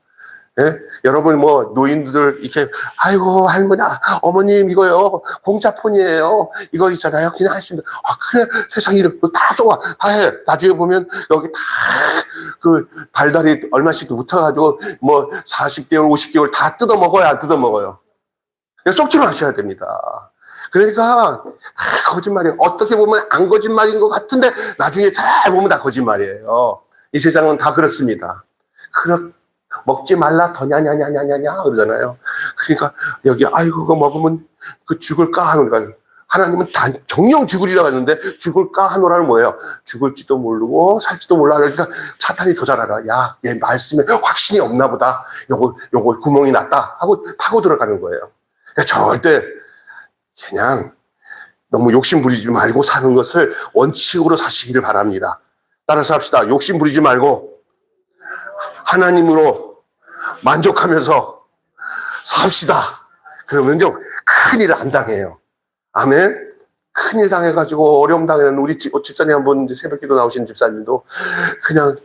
예? 여러분 노인들 이렇게 아이고 할머니 어머님 이거요 공짜 폰이에요. 이거 있잖아요. 그냥 할 수 있는 그래 세상에 이렇게 다 쏘아 다 해. 나중에 보면 여기 다 발다리 얼마씩 붙어가지고 40개월 50개월 다 뜯어먹어요. 안 뜯어먹어요. 쏙지 마셔야 됩니다. 그러니까 거짓말이에요. 어떻게 보면 안 거짓말인 것 같은데 나중에 잘 보면 다 거짓말이에요. 이 세상은 다 그렇습니다. 먹지 말라 더냐냐냐냐냐 그러잖아요. 그러니까 여기 아이고 그거 먹으면 죽을까 하노라. 하나님은 정령 죽으리라고 했는데 죽을까 하노라는 뭐예요? 죽을지도 모르고 살지도 몰라. 그러니까 사탄이 더 잘 알아. 야, 얘 말씀에 확신이 없나 보다. 요거 구멍이 났다 하고 파고 들어가는 거예요. 그러니까 절대 그냥 너무 욕심 부리지 말고 사는 것을 원칙으로 사시기를 바랍니다. 따라서 합시다. 욕심 부리지 말고 하나님으로 만족하면서 삽시다. 그러면요 큰일 안 당해요. 아멘. 큰일 당해가지고 어려움 당하는 우리 집사님 한 번 새벽기도 나오신 집사님도 그냥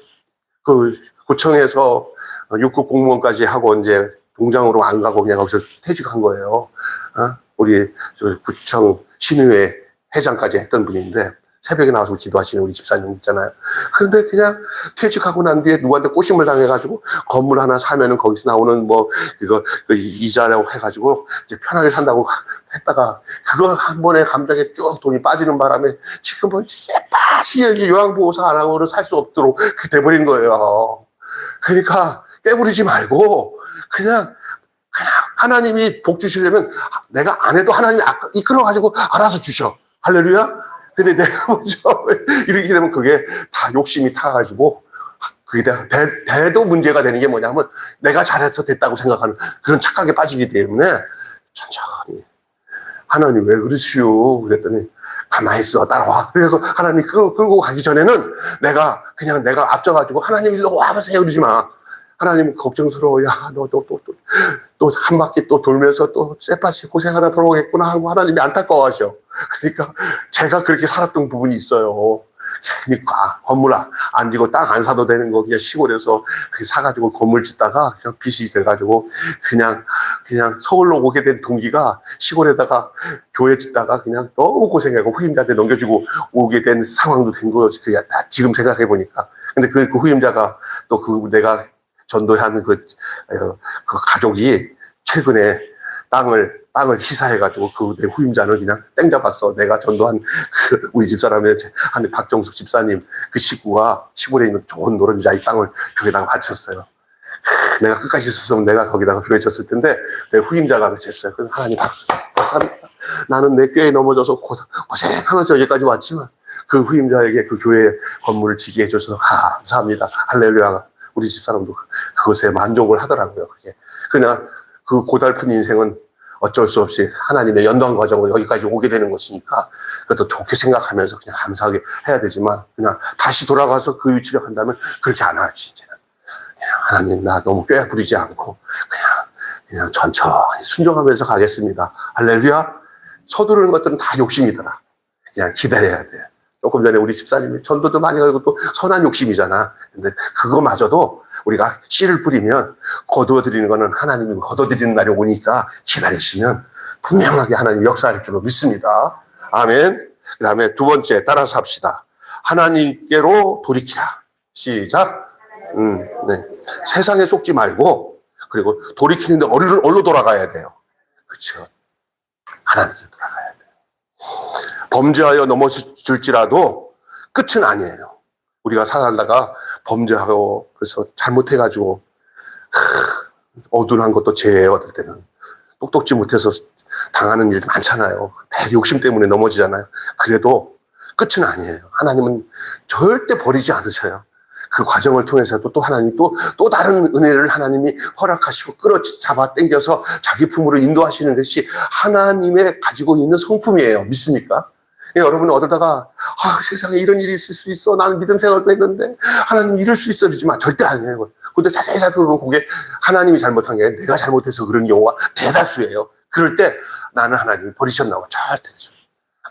구청에서 6급 공무원까지 하고 이제 동장으로 안 가고 그냥 거기서 퇴직한 거예요. 우리 구청 신의회 회장까지 했던 분인데 새벽에 나와서 기도하시는 우리 집사님 있잖아요. 그런데 그냥 퇴직하고 난 뒤에 누구한테 꼬심을 당해가지고 건물 하나 사면은 거기서 나오는 이자라고 해가지고 이제 편하게 산다고 했다가 그거 한 번에 감정에 쭉 돈이 빠지는 바람에 지금은 진짜 빠시 요양보호사 안 하고는 살 수 없도록 돼버린 거예요. 그러니까 깨부리지 말고 그냥 하나님이 복 주시려면 내가 안 해도 하나님이 이끌어가지고 알아서 주셔. 할렐루야. 근데 내가 먼저 이렇게 되면 그게 다 욕심이 타가지고 그게 대도 문제가 되는 게 뭐냐면 내가 잘해서 됐다고 생각하는 그런 착각에 빠지기 때문에 천천히 하나님 왜 그러시오? 그랬더니 가만히 있어 따라와. 그래서 하나님이 끌고 가기 전에는 내가 앞져가지고 하나님 일로 와보세요 그러지 마. 하나님 걱정스러워. 야, 너 또 한 바퀴 또 돌면서 또 쎄빠시 고생하다 돌아오겠구나 하고 하나님이 안타까워하셔. 그러니까 제가 그렇게 살았던 부분이 있어요. 그러니까 건물 안 지고 땅 안 사도 되는 거 그냥 시골에서 사가지고 건물 짓다가 그냥 빚이 돼가지고 그냥 서울로 오게 된 동기가 시골에다가 교회 짓다가 그냥 너무 고생하고 후임자한테 넘겨주고 오게 된 상황도 된 거지. 지금 생각해 보니까. 근데 그 후임자가 또 내가 전도하는 그 가족이 최근에 땅을 땅을 희사해가지고 그 내 후임자는 그냥 땡 잡았어. 내가 전도한 그 우리 집사람의 한 박정숙 집사님 그 식구가 시골에 있는 좋은 노른자 이 땅을 벽에다가 바쳤어요. 내가 끝까지 있었으면 내가 거기다가 벽에 쳤을 텐데 내 후임자가 됐어요. 그래서 하나님 박수. 나는 내 꾀에 넘어져서 고생하면서 여기까지 왔지만 그 후임자에게 그 교회 건물을 지게 해줘서 감사합니다. 할렐루야. 우리 집사람도 그것에 만족을 하더라고요. 그게 그냥 그 고달픈 인생은 어쩔 수 없이 하나님의 연단 과정으로 여기까지 오게 되는 것이니까 그것도 좋게 생각하면서 그냥 감사하게 해야 되지만 그냥 다시 돌아가서 그 위치를 한다면 그렇게 안 하지. 이제는 그냥 하나님 나 너무 꾀 부리지 않고 그냥 천천히 순종하면서 가겠습니다. 할렐루야. 서두르는 것들은 다 욕심이더라. 그냥 기다려야 돼. 조금 전에 우리 집사님이 전도도 많이 가고 또 선한 욕심이잖아. 근데 그거마저도 우리가 씨를 뿌리면 거두어드리는 거는 하나님이 거두어드리는 날이 오니까 기다리시면 분명하게 하나님 역사할 줄로 믿습니다. 아멘. 그 다음에 두 번째 따라서 합시다. 하나님께로 돌이키라. 시작. 네. 세상에 속지 말고 그리고 돌이키는데 어디로 돌아가야 돼요? 그렇죠. 하나님께 돌아가야 돼요. 범죄하여 넘어질지라도 끝은 아니에요. 우리가 살다가 범죄하고 그래서 잘못해가지고 어둔한 것도 죄예요. 어떨 때는 똑똑지 못해서 당하는 일도 많잖아요. 욕심 때문에 넘어지잖아요. 그래도 끝은 아니에요. 하나님은 절대 버리지 않으셔요. 그 과정을 통해서도 또 하나님 또 다른 은혜를 하나님이 허락하시고 끌어잡아 당겨서 자기 품으로 인도하시는 것이 하나님의 가지고 있는 성품이에요. 믿습니까? 여러분은 어쩌다가 세상에 이런 일이 있을 수 있어. 나는 믿음 생활도 했는데 하나님 이럴 수 있어. 그러지만 절대 아니에요. 근데 자세히 살펴보면 그게 하나님이 잘못한 게 아니라 내가 잘못해서 그런 경우가 대다수예요. 그럴 때 나는 하나님이 버리셨나 봐. 절대 그렇죠.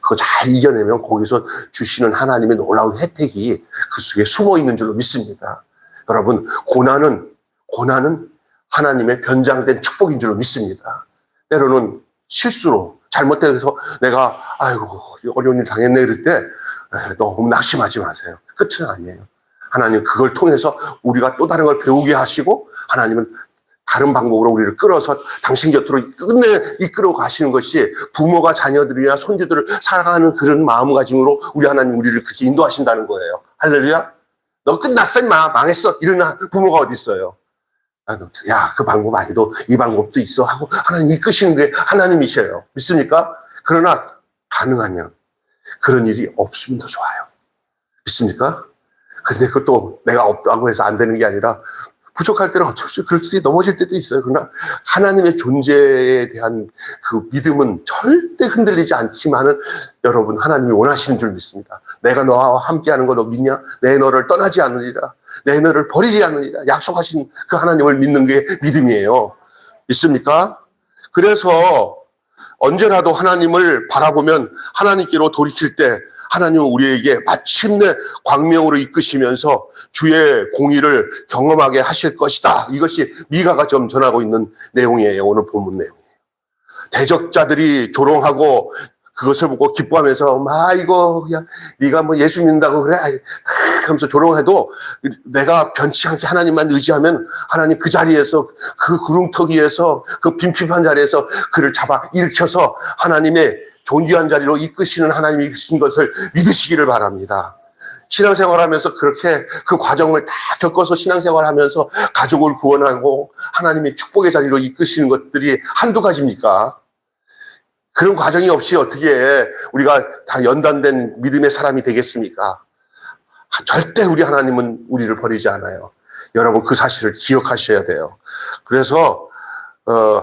그거 잘 이겨내면 거기서 주시는 하나님의 놀라운 혜택이 그 속에 숨어 있는 줄로 믿습니다. 여러분, 고난은 하나님의 변장된 축복인 줄로 믿습니다. 때로는 실수로 잘못돼서 내가 어려운 일 당했네 이럴 때 너무 낙심하지 마세요. 끝은 아니에요. 하나님 그걸 통해서 우리가 또 다른 걸 배우게 하시고 하나님은 다른 방법으로 우리를 끌어서 당신 곁으로 끝내 이끌어 가시는 것이 부모가 자녀들이나 손주들을 사랑하는 그런 마음가짐으로 우리 하나님 우리를 그렇게 인도하신다는 거예요. 할렐루야. 너 끝났어 임마 망했어 이러는 부모가 어디 있어요. 야, 그 방법 아니도 이 방법도 있어 하고 하나님 이끄시는 게 하나님이셔요. 믿습니까? 그러나 가능하면 그런 일이 없으면 더 좋아요. 믿습니까? 근데 그것도 내가 없다고 해서 안 되는 게 아니라 부족할 때는 어쩔 수 그럴 수도 넘어질 때도 있어요. 그러나 하나님의 존재에 대한 그 믿음은 절대 흔들리지 않지만은 여러분 하나님이 원하시는 줄 믿습니다. 내가 너와 함께하는 거 너 믿냐? 내 너를 떠나지 않으리라. 내 너를 버리지 않으리라. 약속하신 그 하나님을 믿는 게 믿음이에요. 믿습니까? 그래서 언제라도 하나님을 바라보면 하나님께로 돌이킬 때 하나님은 우리에게 마침내 광명으로 이끄시면서 주의 공의를 경험하게 하실 것이다. 이것이 미가가 좀 전하고 있는 내용이에요. 오늘 본문 내용이에요. 대적자들이 조롱하고 그것을 보고 기뻐하면서 이거 그냥 네가 뭐 예수 믿는다고 그래 하면서 조롱해도 내가 변치 않게 하나님만 의지하면 하나님 그 자리에서 그 구름터기에서 그 빈핍한 자리에서 그를 잡아 일으켜서 하나님의 존귀한 자리로 이끄시는 하나님이신 것을 믿으시기를 바랍니다. 신앙생활하면서 그렇게 그 과정을 다 겪어서 신앙생활하면서 가족을 구원하고 하나님의 축복의 자리로 이끄시는 것들이 한두 가지입니까? 그런 과정이 없이 어떻게 우리가 다 연단된 믿음의 사람이 되겠습니까? 절대 우리 하나님은 우리를 버리지 않아요. 여러분 그 사실을 기억하셔야 돼요. 그래서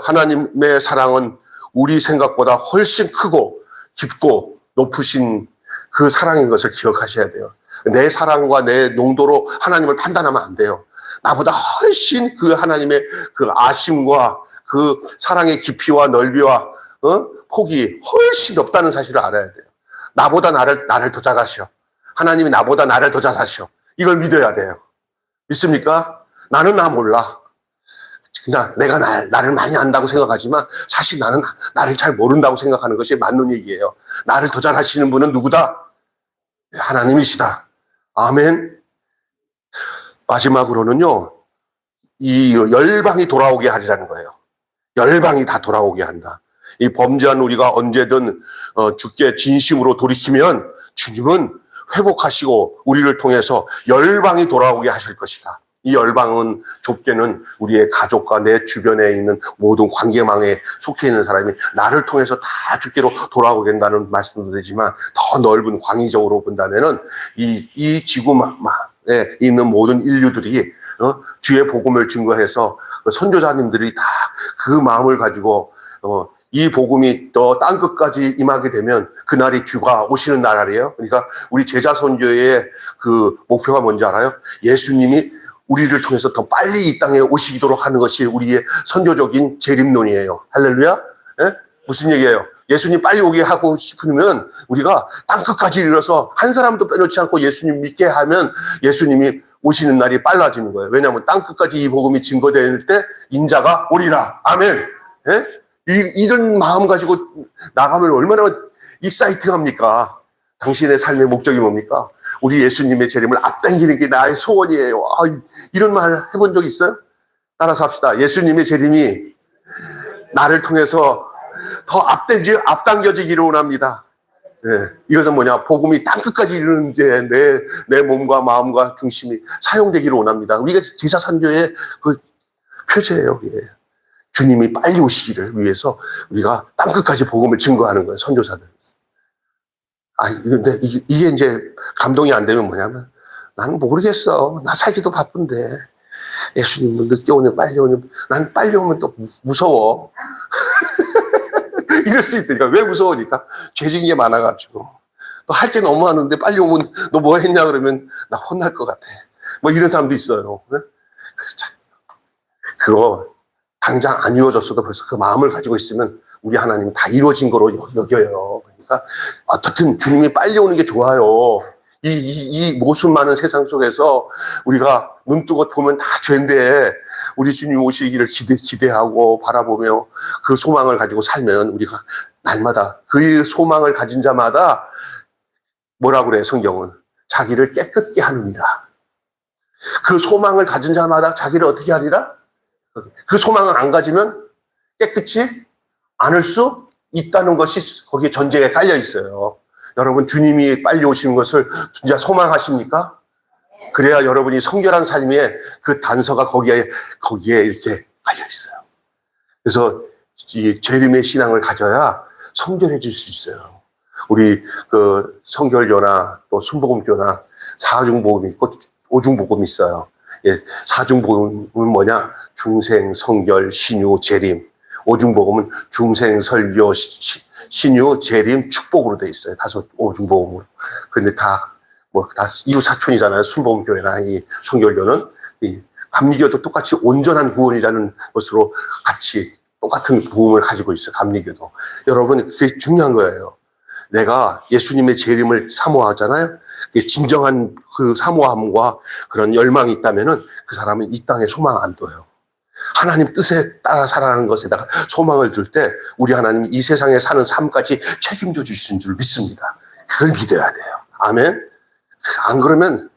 하나님의 사랑은 우리 생각보다 훨씬 크고 깊고 높으신 그 사랑인 것을 기억하셔야 돼요. 내 사랑과 내 농도로 하나님을 판단하면 안 돼요. 나보다 훨씬 그 하나님의 그 아심과 그 사랑의 깊이와 넓이와 폭이 훨씬 높다는 사실을 알아야 돼요. 나보다 나를 더 잘하셔. 하나님이 나보다 나를 더 잘하셔. 이걸 믿어야 돼요. 믿습니까? 나는 나 몰라. 그냥 내가 나를 많이 안다고 생각하지만 사실 나는 나를 잘 모른다고 생각하는 것이 맞는 얘기예요. 나를 더 잘하시는 분은 누구다? 하나님이시다. 아멘. 마지막으로는요, 이 열방이 돌아오게 하리라는 거예요. 열방이 다 돌아오게 한다. 이 범죄한 우리가 언제든 주께 진심으로 돌이키면 주님은 회복하시고 우리를 통해서 열방이 돌아오게 하실 것이다. 이 열방은 좁게는 우리의 가족과 내 주변에 있는 모든 관계망에 속해 있는 사람이 나를 통해서 다 주께로 돌아오게 된다는 말씀도 되지만, 더 넓은 광의적으로 본다면은 이 지구에 있는 모든 인류들이 주의 복음을 증거해서 선교사님들이 다 그 마음을 가지고 이 복음이 또 땅끝까지 임하게 되면 그날이 주가 오시는 날이에요. 그러니까 우리 제자 선교의 그 목표가 뭔지 알아요? 예수님이 우리를 통해서 더 빨리 이 땅에 오시도록 하는 것이 우리의 선교적인 재림론이에요. 할렐루야. 예? 무슨 얘기예요? 예수님 빨리 오게 하고 싶으면 우리가 땅끝까지 이르러서 한 사람도 빼놓지 않고 예수님 믿게 하면 예수님이 오시는 날이 빨라지는 거예요. 왜냐하면 땅끝까지 이 복음이 증거될 때 인자가 오리라. 아멘. 예? 이런 마음 가지고 나가면 얼마나 익사이팅합니까? 당신의 삶의 목적이 뭡니까? 우리 예수님의 재림을 앞당기는 게 나의 소원이에요. 이런 말 해본 적 있어요? 따라서 합시다. 예수님의 재림이 나를 통해서 더 앞당겨지기를 원합니다. 네, 이것은 뭐냐? 복음이 땅끝까지 이르는 데 내 몸과 마음과 중심이 사용되기를 원합니다. 우리가 제자 선교의 그 표제예요. 예. 주님이 빨리 오시기를 위해서 우리가 땅끝까지 복음을 증거하는 거예요. 선교사들. 근데 이게 이제 감동이 안 되면 뭐냐면, 나는 모르겠어. 나 살기도 바쁜데. 예수님은 늦게 오면 빨리 오면, 난 빨리 오면 또 무서워. 이럴 수 있다니까. 왜 무서우니까? 죄진 게 많아가지고. 너 할 게 너무 많은데 빨리 오면 너 뭐 했냐 그러면 나 혼날 것 같아. 뭐 이런 사람도 있어요. 그래서 참, 그거 당장 안 이루어졌어도 벌써 그 마음을 가지고 있으면 우리 하나님 다 이루어진 거로 여겨요. 그러니까 어떻든 주님이 빨리 오는 게 좋아요. 이 모순 많은 세상 속에서 우리가 눈 뜨고 보면 다 죄인데 우리 주님 오시기를 기대하고 바라보며 그 소망을 가지고 살면 우리가 날마다 그 소망을 가진 자마다 뭐라고 그래 성경은? 자기를 깨끗게 하느니라. 그 소망을 가진 자마다 자기를 어떻게 하리라? 그 소망을 안 가지면 깨끗이 않을 수 있다는 것이 거기에 전제에 깔려 있어요. 여러분 주님이 빨리 오시는 것을 진짜 소망하십니까? 그래야 여러분이 성결한 삶의 그 단서가 거기에 이렇게 깔려 있어요. 그래서 이 재림의 신앙을 가져야 성결해질 수 있어요. 우리 그 성결교나 또 순복음교나 사중복음이 있고 오중복음이 있어요. 예, 사중복음은 뭐냐? 중생, 성결, 신유, 재림. 오중복음은 중생, 설교, 신유, 재림, 축복으로 돼 있어요. 다섯 오중복음으로. 근데 다 이웃 사촌이잖아요. 순복음교회나 이 성결교는. 이 감리교도 똑같이 온전한 구원이라는 것으로 같이 똑같은 부흥을 가지고 있어요. 감리교도. 여러분, 그게 중요한 거예요. 내가 예수님의 재림을 사모하잖아요. 진정한 그 사모함과 그런 열망이 있다면은 그 사람은 이 땅에 소망 안 둬요. 하나님 뜻에 따라 살아가는 것에다가 소망을 둘 때 우리 하나님이 이 세상에 사는 삶까지 책임져 주시는 줄 믿습니다. 그걸 믿어야 돼요. 아멘. 안 그러면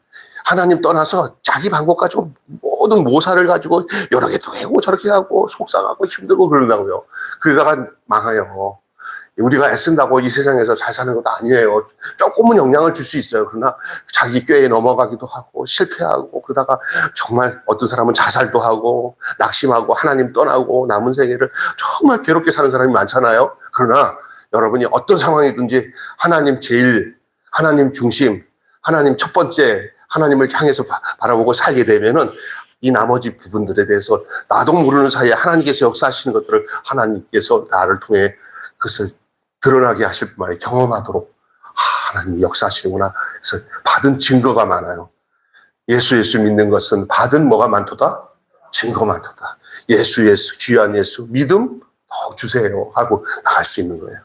하나님 떠나서 자기 방법 가지고 모든 모사를 가지고 여러 개도 하고 저렇게 하고 속상하고 힘들고 그런다고요. 그러다가 망해요. 우리가 애쓴다고 이 세상에서 잘 사는 것도 아니에요. 조금은 영향을 줄 수 있어요. 그러나 자기 꾀에 넘어가기도 하고 실패하고 그러다가 정말 어떤 사람은 자살도 하고 낙심하고 하나님 떠나고 남은 생애를 정말 괴롭게 사는 사람이 많잖아요. 그러나 여러분이 어떤 상황이든지 하나님 제일, 하나님 중심, 하나님 첫 번째 하나님을 향해서 바라보고 살게 되면은 이 나머지 부분들에 대해서 나도 모르는 사이에 하나님께서 역사하시는 것들을 하나님께서 나를 통해 그것을 드러나게 하실 뿐만 아니라 경험하도록 하나님이 역사하시는구나. 그래서 받은 증거가 많아요. 예수 믿는 것은 받은 뭐가 많도다? 증거 많도다. 예수 귀한 예수 믿음 더욱 주세요 하고 나갈 수 있는 거예요.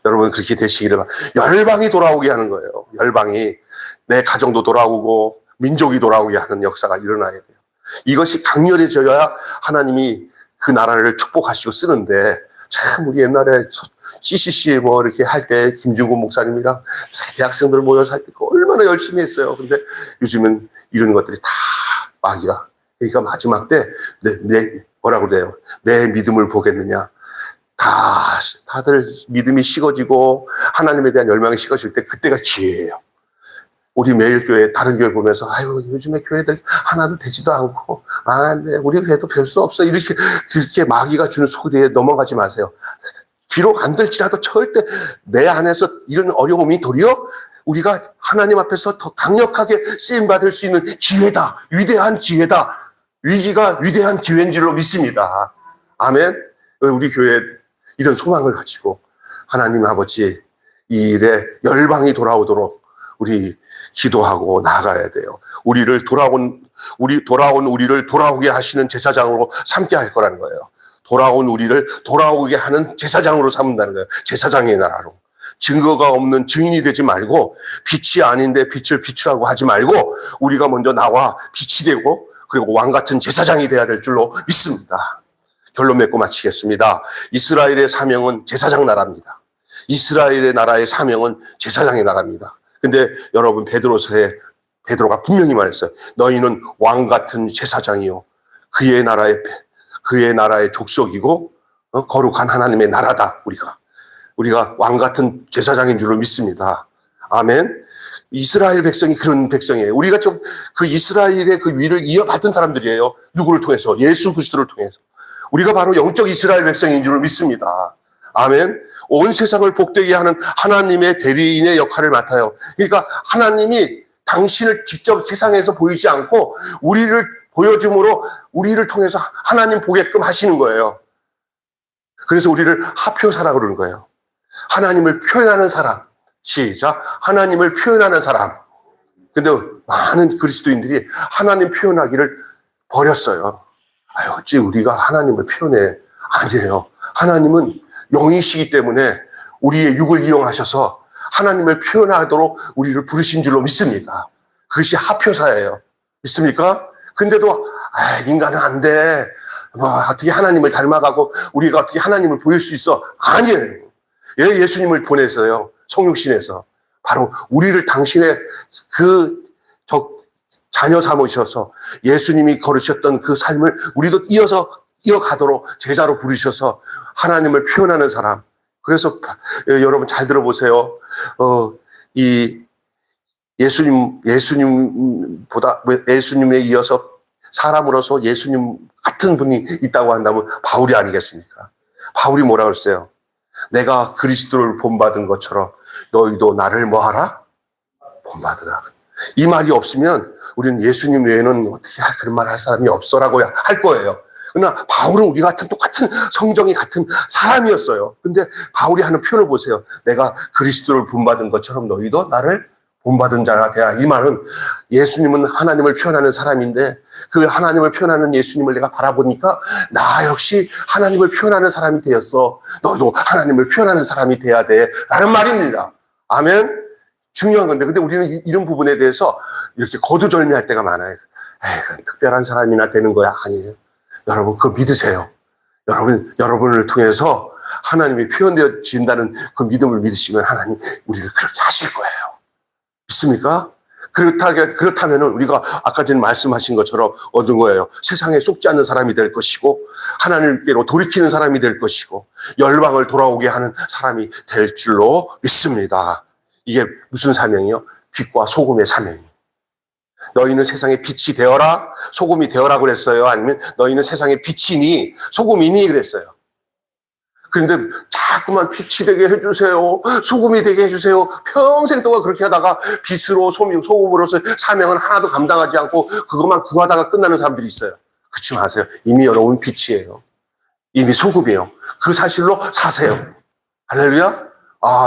여러분 그렇게 되시기를 열방이 돌아오게 하는 거예요. 열방이 내 가정도 돌아오고 민족이 돌아오게 하는 역사가 일어나야 돼요. 이것이 강렬해져야 하나님이 그 나라를 축복하시고 쓰는데 참 우리 옛날에 CCC 뭐 이렇게 할 때 김중곤 목사님이랑 대학생들 모여서 할 때 얼마나 열심히 했어요. 근데 요즘은 이런 것들이 다 막이야. 그러니까 마지막 때 뭐라고 그래요? 내 믿음을 보겠느냐? 다들 믿음이 식어지고 하나님에 대한 열망이 식어질 때 그때가 기회예요. 우리 매일 교회, 다른 교회 보면서, 아유, 요즘에 교회들 하나도 되지도 않고, 우리 교회도 별 수 없어. 그렇게 마귀가 주는 소리에 넘어가지 마세요. 비록 안 될지라도 절대 내 안에서 이런 어려움이 도리어 우리가 하나님 앞에서 더 강력하게 쓰임받을 수 있는 기회다. 위대한 기회다. 위기가 위대한 기회인 줄로 믿습니다. 아멘. 우리 교회 이런 소망을 가지고 하나님 아버지 이 일에 열방이 돌아오도록 우리 기도하고 나아가야 돼요. 돌아온 우리를 돌아오게 하시는 제사장으로 삼게 할 거라는 거예요. 돌아온 우리를 돌아오게 하는 제사장으로 삼는다는 거예요. 제사장의 나라로. 증거가 없는 증인이 되지 말고 빛이 아닌데 빛을 비추라고 하지 말고 우리가 먼저 나와 빛이 되고 그리고 왕 같은 제사장이 돼야 될 줄로 믿습니다. 결론 맺고 마치겠습니다. 이스라엘의 사명은 제사장 나라입니다. 이스라엘의 나라의 사명은 제사장의 나라입니다. 근데 여러분 베드로가 분명히 말했어요. 너희는 왕 같은 제사장이요. 그의 나라의 족속이고 거룩한 하나님의 나라다. 우리가 왕 같은 제사장인 줄로 믿습니다. 아멘. 이스라엘 백성이 그런 백성이에요. 우리가 그 이스라엘의 그 위를 이어받은 사람들이에요. 누구를 통해서? 예수 그리스도를 통해서. 우리가 바로 영적 이스라엘 백성인 줄을 믿습니다. 아멘. 온 세상을 복되게 하는 하나님의 대리인의 역할을 맡아요. 그러니까 하나님이 당신을 직접 세상에서 보이지 않고 우리를 보여줌으로 우리를 통해서 하나님 보게끔 하시는 거예요. 그래서 우리를 하표사라고 그러는 거예요. 하나님을 표현하는 사람. 시작. 하나님을 표현하는 사람. 근데 많은 그리스도인들이 하나님 표현하기를 버렸어요. 어찌 우리가 하나님을 표현해. 아니에요. 하나님은 영이시기 때문에 우리의 육을 이용하셔서 하나님을 표현하도록 우리를 부르신 줄로 믿습니다. 그것이 하표사예요. 믿습니까? 근데도 인간은 안 돼. 어떻게 하나님을 닮아가고 우리가 어떻게 하나님을 보일 수 있어? 아니에요. 예수님을 보내서요. 성육신에서 바로 우리를 당신의 자녀 삼으셔서 예수님이 걸으셨던 그 삶을 우리도 이어가도록 제자로 부르셔서 하나님을 표현하는 사람. 그래서 여러분 잘 들어보세요. 이 예수님에 이어서 사람으로서 예수님 같은 분이 있다고 한다면 바울이 아니겠습니까? 바울이 뭐라 그랬어요? 내가 그리스도를 본받은 것처럼 너희도 나를 뭐하라? 본받으라. 이 말이 없으면 우리는 예수님 외에는 어떻게 그런 말 할 사람이 없어라고 할 거예요. 그러나 바울은 우리 같은 똑같은 성정이 같은 사람이었어요. 근데 바울이 하는 표현을 보세요. 내가 그리스도를 본받은 것처럼 너희도 나를 본받은 자가 되라. 이 말은 예수님은 하나님을 표현하는 사람인데 그 하나님을 표현하는 예수님을 내가 바라보니까 나 역시 하나님을 표현하는 사람이 되었어. 너도 하나님을 표현하는 사람이 돼야 돼. 라는 말입니다. 아멘. 중요한 건데 근데 우리는 이런 부분에 대해서 이렇게 거두절미할 때가 많아요. 특별한 사람이나 되는 거야. 아니에요. 여러분 그거 믿으세요. 여러분을 통해서 하나님이 표현되어진다는 그 믿음을 믿으시면 하나님 우리를 그렇게 하실 거예요. 믿습니까? 그렇다면 우리가 아까 전에 말씀하신 것처럼 얻은 거예요. 세상에 속지 않는 사람이 될 것이고 하나님께로 돌이키는 사람이 될 것이고 열방을 돌아오게 하는 사람이 될 줄로 믿습니다. 이게 무슨 사명이요? 빛과 소금의 사명이에요. 너희는 세상의 빛이 되어라, 소금이 되어라 그랬어요? 아니면 너희는 세상의 빛이니, 소금이니 그랬어요? 그런데 자꾸만 빛이 되게 해주세요, 소금이 되게 해주세요. 평생 동안 그렇게 하다가 빛으로 소금으로서 사명은 하나도 감당하지 않고 그것만 구하다가 끝나는 사람들이 있어요. 그렇지 마세요. 이미 여러분 빛이에요. 이미 소금이에요. 그 사실로 사세요. 할렐루야.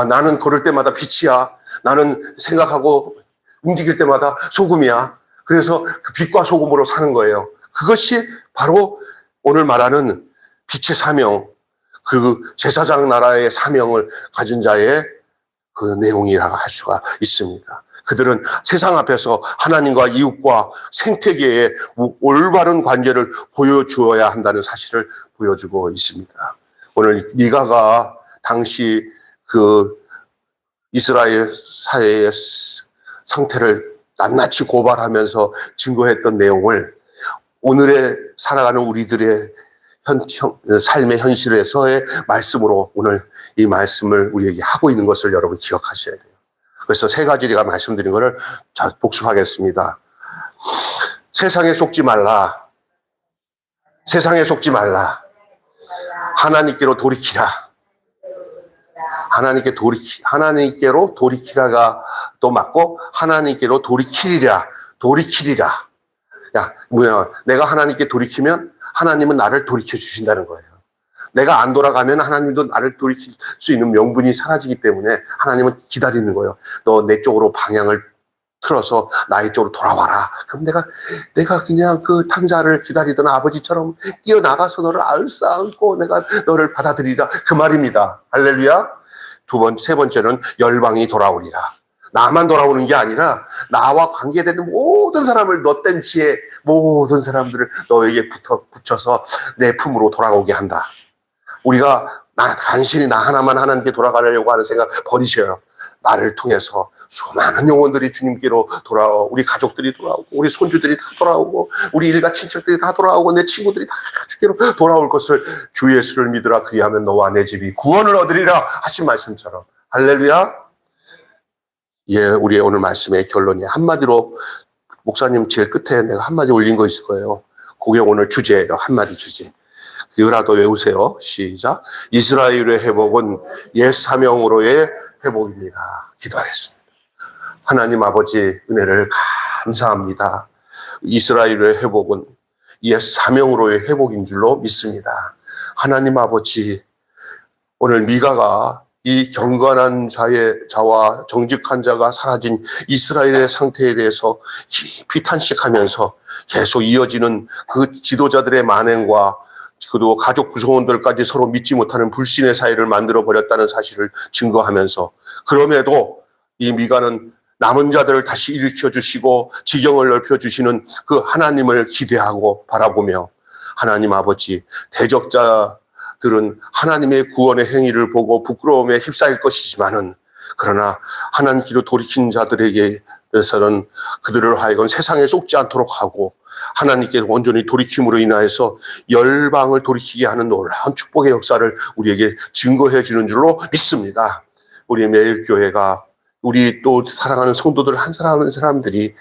나는 걸을 때마다 빛이야. 나는 생각하고 움직일 때마다 소금이야. 그래서 그 빛과 소금으로 사는 거예요. 그것이 바로 오늘 말하는 빛의 사명, 그 제사장 나라의 사명을 가진 자의 그 내용이라고 할 수가 있습니다. 그들은 세상 앞에서 하나님과 이웃과 생태계의 올바른 관계를 보여주어야 한다는 사실을 보여주고 있습니다. 오늘 미가가 당시 그 이스라엘 사회의 상태를 낱낱이 고발하면서 증거했던 내용을 오늘의 살아가는 우리들의 삶의 현실에서의 말씀으로 오늘 이 말씀을 우리에게 하고 있는 것을 여러분 기억하셔야 돼요. 그래서 세 가지 제가 말씀드린 것을 복습하겠습니다. 세상에 속지 말라. 세상에 속지 말라. 하나님께로 돌이키라. 하나님께로 돌이키라가 또 맞고, 하나님께로 돌이키리라. 야, 내가 하나님께 돌이키면 하나님은 나를 돌이켜 주신다는 거예요. 내가 안 돌아가면 하나님도 나를 돌이킬 수 있는 명분이 사라지기 때문에 하나님은 기다리는 거예요. 너 내 쪽으로 방향을 틀어서 나의 쪽으로 돌아와라. 그럼 내가 그냥 그 탕자를 기다리던 아버지처럼 뛰어나가서 너를 알싸안고 내가 너를 받아들이라. 그 말입니다. 할렐루야. 세 번째는 열방이 돌아오리라. 나만 돌아오는 게 아니라 나와 관계되는 모든 사람을 너 땜시에 모든 사람들을 너에게 붙여서 내 품으로 돌아오게 한다. 우리가 간신히 나 하나만 하나님께 돌아가려고 하는 생각 버리셔요. 나를 통해서 수많은 영혼들이 주님께로 돌아오고, 우리 가족들이 돌아오고, 우리 손주들이 다 돌아오고, 우리 일가 친척들이 다 돌아오고, 내 친구들이 다 주께로 돌아올 것을 주 예수를 믿으라. 그리하면 너와 내 집이 구원을 얻으리라 하신 말씀처럼. 할렐루야. 예, 우리의 오늘 말씀의 결론이 한마디로, 목사님 제일 끝에 내가 한마디 올린 거 있을 거예요. 그게 오늘 주제예요. 한마디 주제. 이거라도 외우세요. 시작. 이스라엘의 회복은 옛 사명으로의 회복입니다. 기도하겠습니다. 하나님 아버지 은혜를 감사합니다. 이스라엘의 회복은 옛 사명으로의 회복인 줄로 믿습니다. 하나님 아버지, 오늘 미가가 이 경건한 자와 정직한 자가 사라진 이스라엘의 상태에 대해서 깊이 탄식하면서 계속 이어지는 그 지도자들의 만행과 그리고 가족 구성원들까지 서로 믿지 못하는 불신의 사이를 만들어 버렸다는 사실을 증거하면서, 그럼에도 이 미가는 남은 자들을 다시 일으켜 주시고 지경을 넓혀 주시는 그 하나님을 기대하고 바라보며, 하나님 아버지, 대적자들은 하나님의 구원의 행위를 보고 부끄러움에 휩싸일 것이지만은, 그러나 하나님께로 돌이킨 자들에게서는 그들을 하여금 세상에 속지 않도록 하고 하나님께 온전히 돌이킴으로 인하여서 열방을 돌이키게 하는 놀라운 축복의 역사를 우리에게 증거해 주는 줄로 믿습니다. 우리 매일 교회가, 우리 또 사랑하는 성도들 한 사람 한 사람들이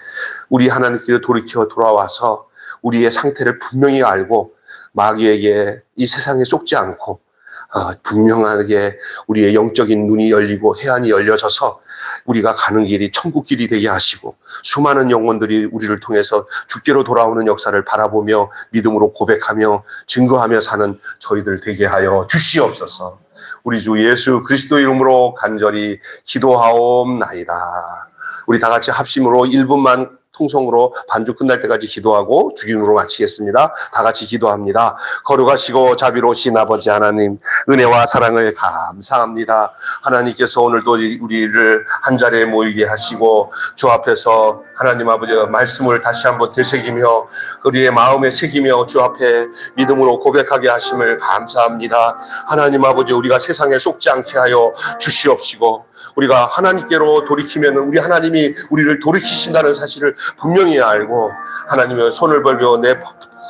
우리 하나님께로 돌이켜 돌아와서 우리의 상태를 분명히 알고 마귀에게 이 세상에 속지 않고 분명하게 우리의 영적인 눈이 열리고 해안이 열려져서 우리가 가는 길이 천국 길이 되게 하시고, 수많은 영혼들이 우리를 통해서 주께로 돌아오는 역사를 바라보며 믿음으로 고백하며 증거하며 사는 저희들 되게 하여 주시옵소서. 우리 주 예수 그리스도 이름으로 간절히 기도하옵나이다. 우리 다 같이 합심으로 1분만 통성으로 반주 끝날 때까지 기도하고 주기도로 마치겠습니다. 다 같이 기도합니다. 거룩하시고 자비로우신 아버지 하나님, 은혜와 사랑을 감사합니다. 하나님께서 오늘도 우리를 한 자리에 모이게 하시고 주 앞에서 하나님 아버지의 말씀을 다시 한번 되새기며 우리의 마음에 새기며 주 앞에 믿음으로 고백하게 하심을 감사합니다. 하나님 아버지, 우리가 세상에 속지 않게 하여 주시옵시고, 우리가 하나님께로 돌이키면 우리 하나님이 우리를 돌이키신다는 사실을 분명히 알고, 하나님의 손을 벌며 내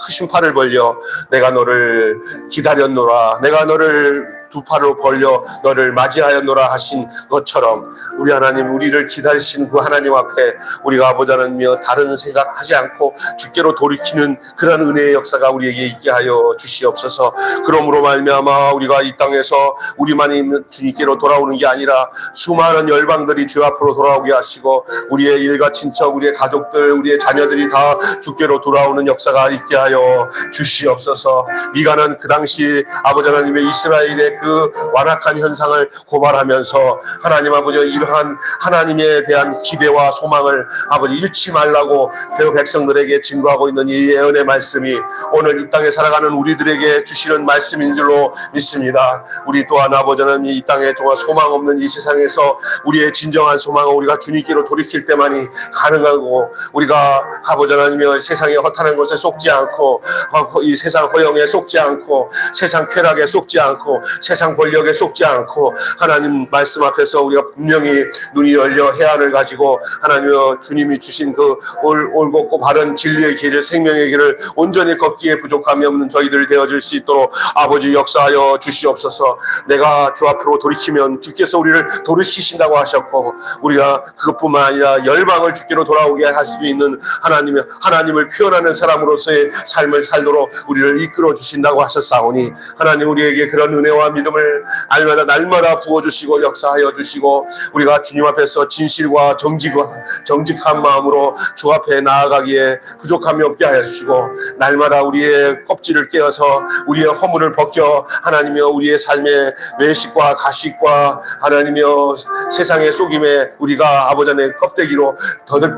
크신 팔을 벌려 내가 너를 기다렸노라, 내가 너를 두 팔을 벌려 너를 맞이하였노라 하신 것처럼, 우리 하나님, 우리를 기다리신 그 하나님 앞에 우리가 아버지 하나님이여 다른 생각하지 않고 주께로 돌이키는 그런 은혜의 역사가 우리에게 있게 하여 주시옵소서. 그러므로 말미암아 우리가 이 땅에서 우리만이 주님께로 돌아오는 게 아니라 수많은 열방들이 주 앞으로 돌아오게 하시고, 우리의 일가 친척, 우리의 가족들, 우리의 자녀들이 다 주께로 돌아오는 역사가 있게 하여 주시옵소서. 미가는 그 당시 아버지 하나님의 이스라엘의 그 완악한 현상을 고발하면서 하나님 아버지, 이러한 하나님에 대한 기대와 소망을 아버지 잃지 말라고 그 백성들에게 증거하고 있는 이 예언의 말씀이 오늘 이 땅에 살아가는 우리들에게 주시는 말씀인 줄로 믿습니다. 우리 또한 아버지 하나님, 이 땅에 정말 소망 없는 이 세상에서 우리의 진정한 소망은 우리가 주님께로 돌이킬 때만이 가능하고, 우리가 아버지 하나님의 세상에 허탄한 것에 속지 않고 이 세상 허영에 속지 않고 세상 쾌락에 속지 않고 세상 권력에 속지 않고 하나님 말씀 앞에서 우리가 분명히 눈이 열려 해안을 가지고 하나님여 주님이 주신 그 올곧고 바른 진리의 길을, 생명의 길을 온전히 걷기에 부족함이 없는 저희들 되어질 수 있도록 아버지 역사하여 주시옵소서. 내가 주 앞으로 돌이키면 주께서 우리를 돌이키신다고 하셨고, 우리가 그것뿐만 아니라 열방을 주께로 돌아오게 할 수 있는 하나님을 표현하는 사람으로서의 삶을 살도록 우리를 이끌어 주신다고 하셨사오니, 하나님 우리에게 그런 은혜와 믿음을 날마다 부어주시고 역사하여 주시고, 우리가 주님 앞에서 진실과 정직한 마음으로 주 앞에 나아가기에 부족함이 없게 하여 주시고, 날마다 우리의 껍질을 깨어서 우리의 허물을 벗겨 하나님이여 우리의 삶의 외식과 가식과 하나님이여 세상의 속임에 우리가 아버지 안에 껍데기로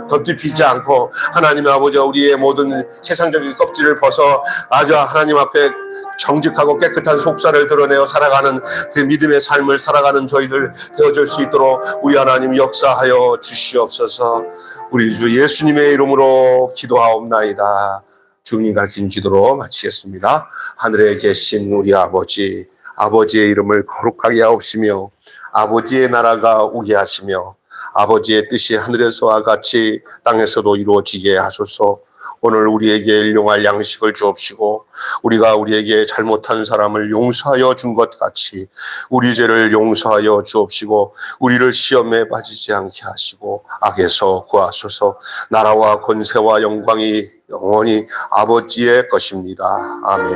덧입히지 않고, 하나님의 아버지 우리의 모든 세상적인 껍질을 벗어 아주 하나님 앞에 정직하고 깨끗한 속살을 드러내어 살아가는 그 믿음의 삶을 살아가는 저희들 되어줄 수 있도록 우리 하나님 역사하여 주시옵소서. 우리 주 예수님의 이름으로 기도하옵나이다. 주님 가르친 기도로 마치겠습니다. 하늘에 계신 우리 아버지, 아버지의 이름을 거룩하게 하옵시며 아버지의 나라가 오게 하시며 아버지의 뜻이 하늘에서와 같이 땅에서도 이루어지게 하소서. 오늘 우리에게 일용할 양식을 주옵시고, 우리가 우리에게 잘못한 사람을 용서하여 준 것 같이 우리 죄를 용서하여 주옵시고, 우리를 시험에 빠지지 않게 하시고 악에서 구하소서. 나라와 권세와 영광이 영원히 아버지의 것입니다. 아멘.